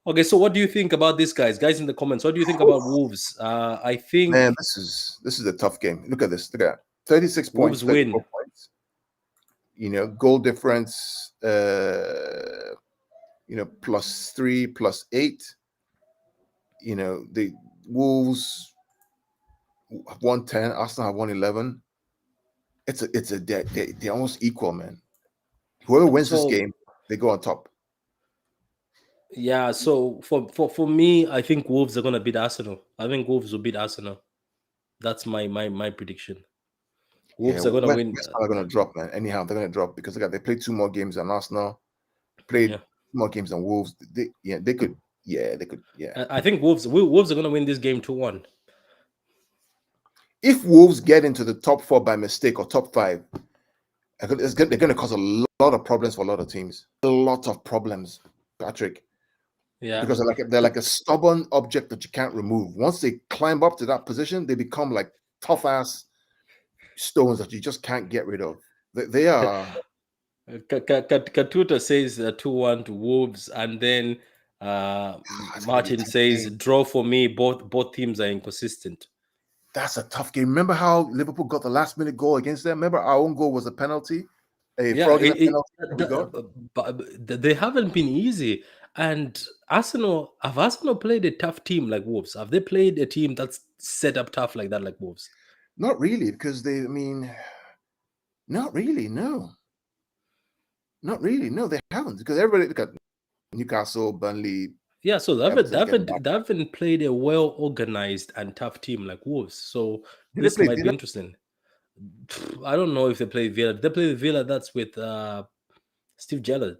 Okay, so what do you think about this, guys? Guys in the comments, what do you think about Wolves? I think, man, this is a tough game. Look at this. Look at that. 36 points, Wolves win. Points. Goal difference. +3, +8. The Wolves have won 10. Arsenal have won 11. They're almost equal, man. Whoever wins this game, they go on top. Yeah, so for me, I think Wolves are gonna beat Arsenal. I think Wolves will beat Arsenal. That's my prediction. Wolves are gonna win. They're gonna drop, man. Anyhow, they're gonna drop because they played 2 more games than Arsenal. Played 2 more games than Wolves. They could. I think Wolves are gonna win this game 2-1. If Wolves get into the top 4 by mistake or top 5, they're gonna cause a lot of problems for a lot of teams. A lot of problems, Patrick. Yeah, because they're like a stubborn object that you can't remove. Once they climb up to that position, they become like tough ass stones that you just can't get rid of. They are. Katuta says 2-1 to Wolves, and then Martin says draw for me. Both teams are inconsistent. That's a tough game. Remember how Liverpool got the last minute goal against them? Remember our own goal was a penalty, fraudulent penalty. But they haven't been easy. And Arsenal played a tough team like Wolves? Have they played a team that's set up tough like that, like Wolves? Not really, because not really, no. Not really, no, they haven't. Because everybody look at Newcastle, Burnley. Yeah, so they haven't played a well organized and tough team like Wolves. So this might be interesting. I don't know if they play Villa. If they play Villa, that's with Steve Gerrard.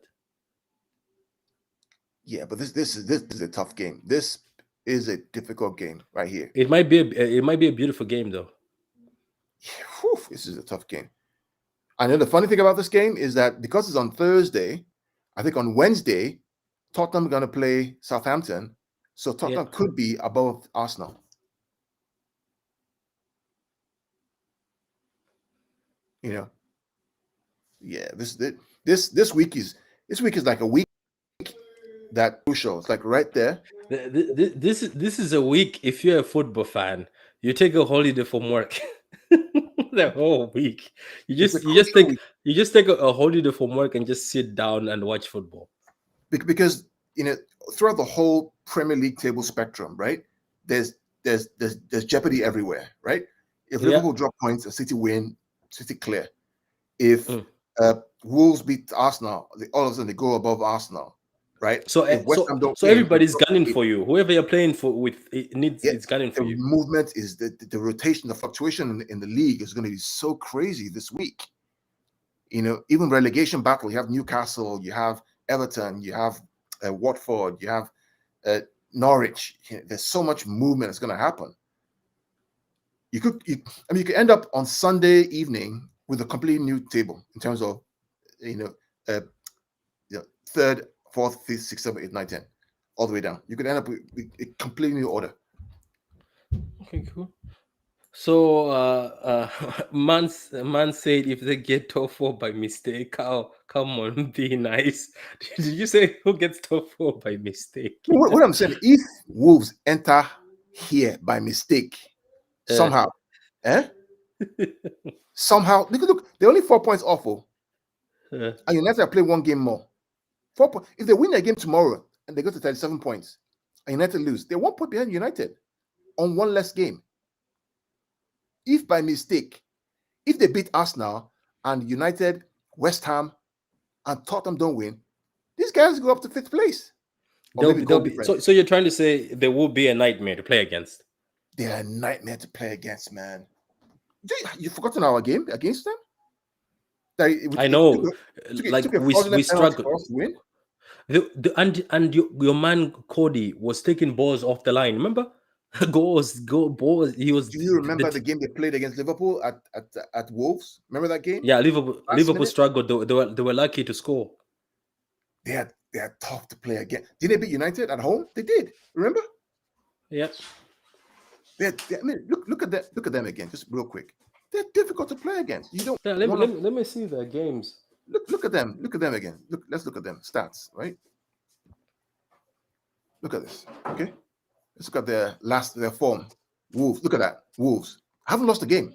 Yeah, but this is a tough game. This is a difficult game right here. It might be a beautiful game though. Whew, this is a tough game. I know the funny thing about this game is that because it's on Thursday, I think on Wednesday, Tottenham are going to play Southampton, so Tottenham could be above Arsenal. Yeah. This week is like a week that crucial. It's like right there. This is a week. If you're a football fan, you take a holiday from work. The whole week, you just take a holiday from work and just sit down and watch football. Because throughout the whole Premier League table spectrum, right? There's jeopardy everywhere, right? If Liverpool drop points, and City win, City clear. If Wolves beat Arsenal, all of a sudden they go above Arsenal, right? So everybody's gunning for you. Whoever you're playing for with it's gunning for you. The movement is the rotation, the fluctuation in the league is going to be so crazy this week. Even relegation battle. You have Newcastle, you have Everton, you have Watford, you have Norwich. There's so much movement that's going to happen. You could end up on Sunday evening with a completely new table in terms of third, fourth, fifth, sixth, seventh, eighth, ninth, 10, all the way down. You could end up with a completely new order. Okay, cool. So man said if they get top 4 by mistake, come on, be nice. Did you say who gets top 4 by mistake? What I'm saying, if Wolves enter here by mistake somehow. Somehow, look, they're only 4 points off. And United play one game more. 4 points. If they win a game tomorrow and they go to 37 points, and United lose, they're 1 point behind United on one less game. If by mistake, if they beat Arsenal and United, West Ham, and Tottenham don't win, these guys go up to 5th place. So you're trying to say there will be a nightmare to play against? They're a nightmare to play against, man. You've forgotten our game against them? I know. We struggled. Win. And your man Cody was taking balls off the line. Remember? Balls. He was. Do you remember the game they played against Liverpool at Wolves? Remember that game? Yeah, Liverpool struggled. They were lucky to score. They're tough to play again. Did they beat United at home? They did. Remember? Yeah. I mean, look at that. Look at them again, just real quick. They're difficult to play against. You don't. Yeah, let me see the games. Look at them. Look at them again. Let's look at them stats. Right. Look at this. Okay. Let's look at their form. Wolves. Look at that. Wolves haven't lost a game.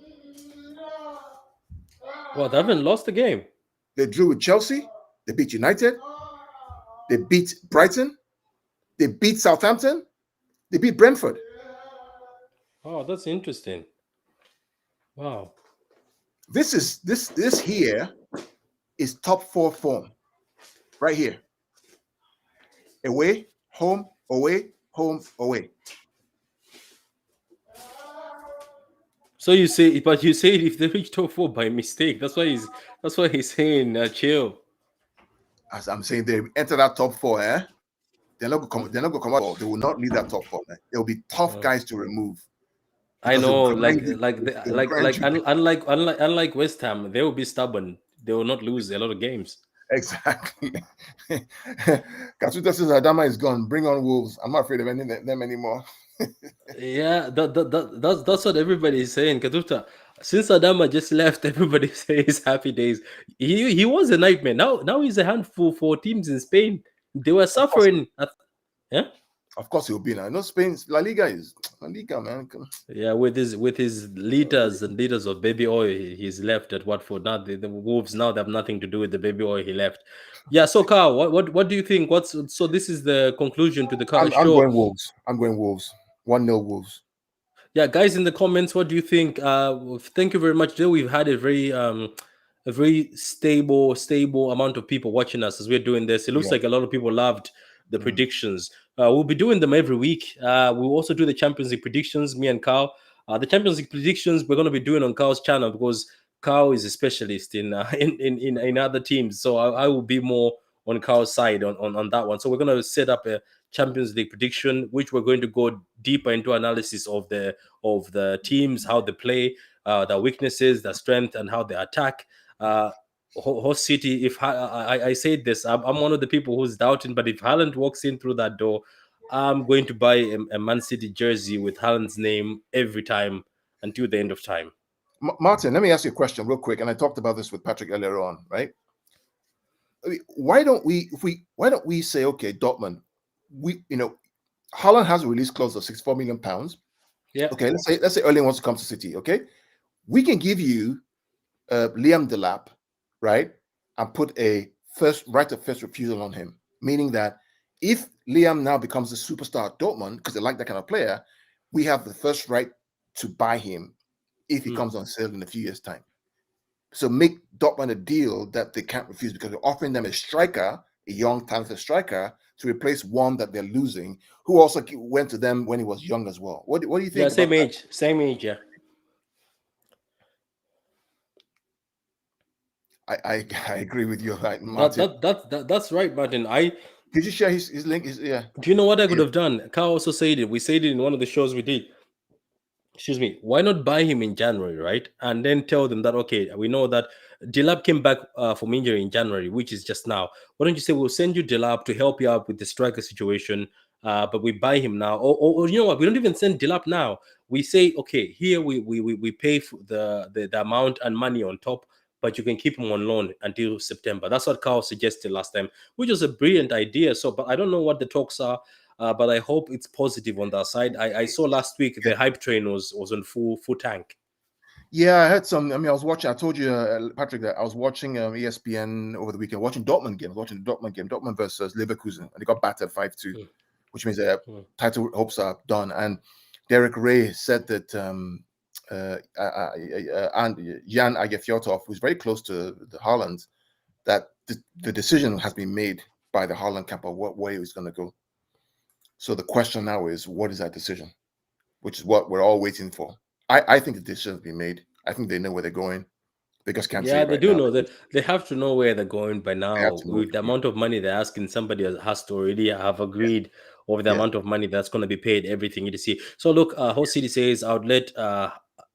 Well, they haven't lost a game. They drew with Chelsea. They beat United. They beat Brighton. They beat Southampton. They beat Brentford. Oh, that's interesting. Wow. This here is top 4 form. Right here. Away, home, away, home, away. So you say if they reach top 4 by mistake, that's why he's saying chill. As I'm saying, they enter that top 4, They're not going to come out. They will not leave that top 4, man. There will be tough guys to remove. I know, unlike West Ham, they will be stubborn. They will not lose a lot of games. Exactly. Kasuta says Adama is gone. Bring on Wolves. I'm not afraid of them anymore. Yeah, that's what everybody is saying. Katuta, since Adama just left, everybody says happy days. He was a nightmare. Now he's a handful for teams in Spain. They were suffering. Yeah. Of course he'll be now. No, Spain's La Liga, man. Yeah, with his liters of baby oil, he's left at Watford. Now the Wolves now they have nothing to do with the baby oil he left. Yeah. So Carl, what do you think? So this is the conclusion to the show. I'm going Wolves. 1-0 Wolves. Yeah, guys, in the comments, what do you think? Thank you very much. Today we've had a very stable amount of people watching us as we're doing this. It looks like a lot of people loved the predictions. We'll be doing them every week. We'll also do the Champions League predictions, me and Carl. The Champions League predictions we're going to be doing on Carl's channel because Carl is a specialist in other teams. So I will be more on Carl's side on that one. So we're going to set up a Champions League prediction, which we're going to go deeper into analysis of the teams, how they play, their weaknesses, their strength, and how they attack. Host City, if I said this, I'm one of the people who's doubting, but if Haaland walks in through that door, I'm going to buy a Man City jersey with Haaland's name every time until the end of time. Martin, let me ask you a question real quick, and I talked about this with Patrick earlier on, right? I mean, why don't we say, okay, Dortmund, Haaland has a release clause of £64 million. Yeah. Okay, let's say Erling wants to come to City. Okay, we can give you Liam Delap, right, and put a right of first refusal on him, meaning that if Liam now becomes a superstar at Dortmund because they like that kind of player, we have the first right to buy him if he comes on sale in a few years' time. So make Dortmund a deal that they can't refuse because we're offering them a striker, a young, talented striker, to replace one that they're losing, who also went to them when he was young as well. What do you think? Yeah, same age, yeah. I agree with you, right, Martin. That's right, Martin. Did you share his link? Yeah. Do you know what I could have done? Carl also said it. We said it in one of the shows we did. Excuse me. Why not buy him in January, right? And then tell them that, okay, we know that Delap came back from injury in January, which is just now. Why don't you say we'll send you Delap to help you out with the striker situation, but we buy him now. Or you know what? We don't even send Delap now. We say, okay, here we pay for the amount and money on top, but you can keep him on loan until September. That's what Carl suggested last time, which was a brilliant idea. So, but I don't know what the talks are. but I hope it's positive on that side. I saw last week the hype train was on full tank. Yeah, I had some. I mean, I was watching. I told you, Patrick, that I was watching ESPN over the weekend, watching Dortmund game. I was watching the Dortmund game, Dortmund versus Leverkusen, and they got battered 5-2, which means their title hopes are done. And Derek Ray said that and Jan Agefiotov, who's very close to the Haaland, that the decision has been made by the Haaland camp of what way he's going to go. So the question now is, what is that decision? Which is what we're all waiting for. I think the decision has been made. I think they know where they're going. They just can't say Yeah, it they right do now. know that they have to know where they're going by They have now. to know. With the amount of money they're asking, somebody has to already have agreed over the amount of money that's going to be paid, everything you see. So look, Host City says I would let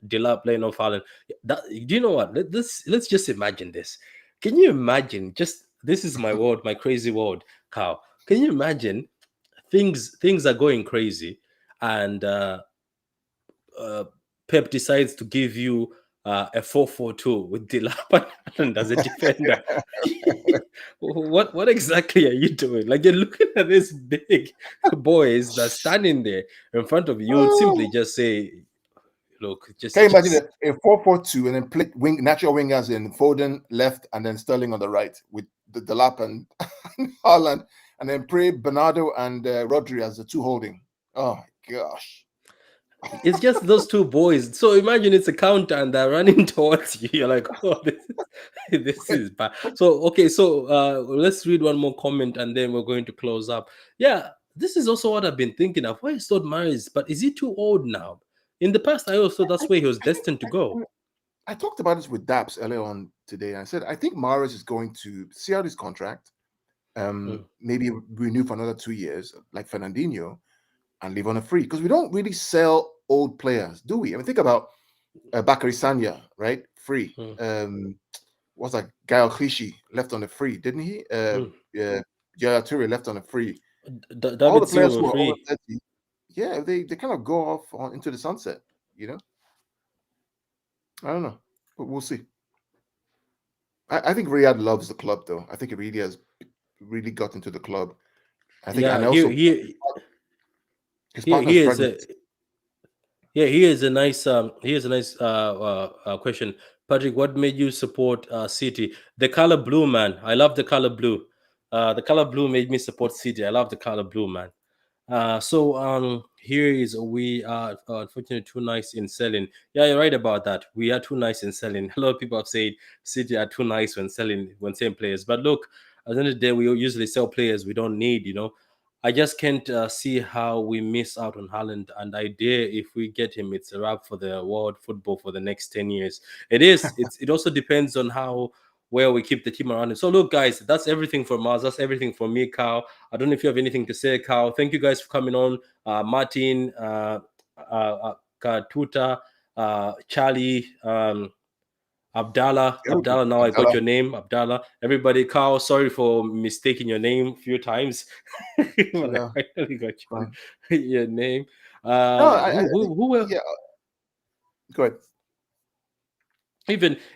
Dila play no Fallon. Do you know what? Let's just imagine this. Can you imagine? Just this is my world, my crazy world, Carl. Can you imagine things are going crazy, and Pep decides to give you a 4-4-2 with Dilap as a defender. What exactly are you doing? Like, you're looking at these big boys that are standing there in front of you. You would simply just say, look, Can you imagine a 4-4-2 and then play natural wingers in Foden left and then Sterling on the right with the lap and Haaland, and then play Bernardo and Rodri as the two holding. Oh my gosh. It's just those two boys. So imagine it's a counter and they're running towards you. You're like, oh, this is bad. So okay, so let's read one more comment and then we're going to close up. Yeah, this is also what I've been thinking of. Why is Todd Maris? But is he too old now? In the past, I always thought that's where he was destined to go. I talked about this with Daps earlier on today. I said I think Maris is going to see out his contract, maybe renew for another 2 years, like Fernandinho, and leave on a free, because we don't really sell old players, do we? I mean, think about Bakary Sanya, right? Free. What's that? Gael Clichy left on a free, didn't he? Yeah, Toure left on a free. All the players who are over 30, yeah, they kind of go off into the sunset, you know? I don't know, but we'll see. I think Riyadh loves the club, though. I think it really has really got into the club. I think, and also his partner's pregnant. He is a nice question. Patrick, what made you support City? The color blue, man. I love the color blue. The color blue made me support City. I love the color blue, man. So here is we are unfortunately too nice in selling. Yeah, you're right about that. We are too nice in selling. A lot of people have said City are too nice when selling players. But look, at the end of the day, we usually sell players we don't need, you know. I just can't see how we miss out on Haaland. And I dare if we get him, it's a wrap for the world football for the next 10 years. It is. It also depends on how well we keep the team around it. So look, guys, that's everything from us. That's everything from me, Kyle. I don't know if you have anything to say, Kyle. Thank you guys for coming on. Martin, Tuta, Charlie, Abdallah. Now I got your name, Abdallah. Everybody, Kyle, sorry for mistaking your name a few times. But I finally got your name. Who were? Yeah. Go ahead.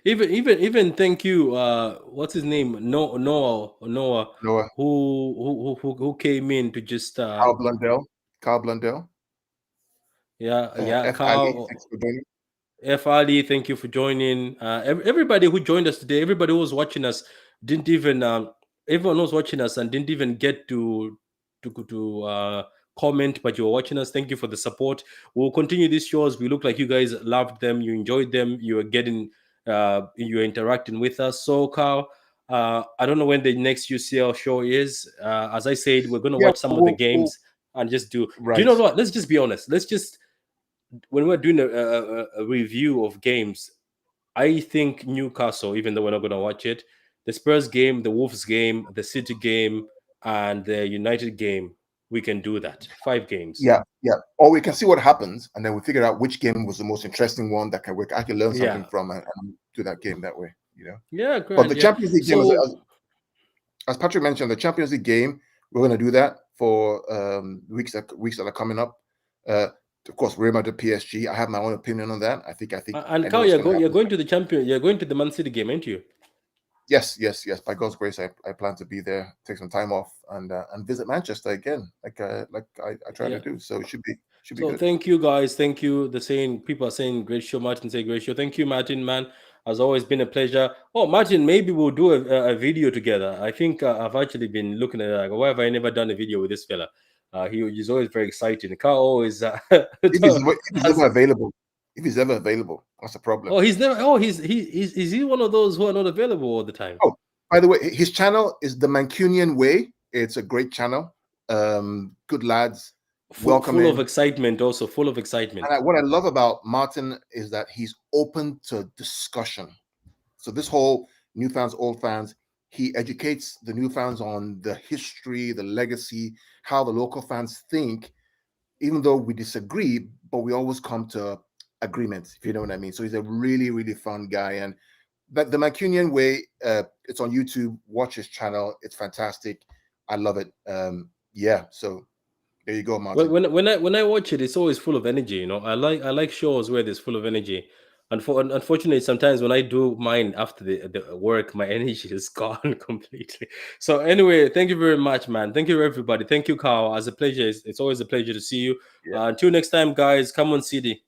Even thank you. What's his name? Noah. Who came in to just Carl Blundell. Yeah. Carl. Thanks for joining. F. Ali, thank you for joining. Everybody who joined us today, everybody who was watching us, didn't even everyone who was watching us and didn't even get to comment, but you were watching us. Thank you for the support. We'll continue these shows. We look like you guys loved them, you enjoyed them, you were getting you're interacting with us. So Carl, I don't know when the next UCL show is. As I said, we're going to watch some of the games and just do you know what? Let's just be honest. When we're doing a review of games, I think Newcastle, even though we're not going to watch it, the Spurs game, the Wolves game, the City game, and the United game, we can do that. 5 games. Yeah. Or we can see what happens, and then we figure out which game was the most interesting one that I can learn something from and do that game that way, you know? Yeah, great. But the Champions League game, as Patrick mentioned, the Champions League game, we're going to do that for weeks that are coming up. Of course, Real Madrid PSG. I have my own opinion on that. I think. And Carl, you're going to the champion. You're going to the Man City game, aren't you? Yes, yes, yes. By God's grace, I plan to be there, take some time off, and visit Manchester again, like I try to Yeah. do. So it should be So good. thank you guys. Thank you. The saying people are saying great show. Martin say great show. Thank you, Martin, man. Has always been a pleasure. Oh, Martin, maybe we'll do a video together. I think I've actually been looking at it, like, why have I never done a video with this fella? He's always very exciting. Carl always If he's has. ever available, if he's ever available, that's the problem. Oh, he's never. Oh, he's is he one of those who are not available all the time? Oh, by the way, his channel is the Mancunian Way. It's a great channel. Good lads, welcome Full of in. excitement. Also full of excitement. What I love about Martin is that he's open to discussion. So this whole new fans, old fans, he educates the new fans on the history, the legacy, how the local fans think, even though we disagree, but we always come to agreements, if you know what I mean. So he's a really, really fun guy. And but the Mancunian Way, it's on YouTube. Watch his channel. It's fantastic. I love it. Yeah. So there you go, Martin. When I watch it, it's always full of energy. You know, I like shows where there's full of energy. Unfortunately, sometimes when I do mine after the work, my energy is gone completely. So anyway, thank you very much, man. Thank you everybody. Thank you, Carl. As a pleasure. It's always a pleasure to see you. Yeah. Until next time, guys. Come on, CD.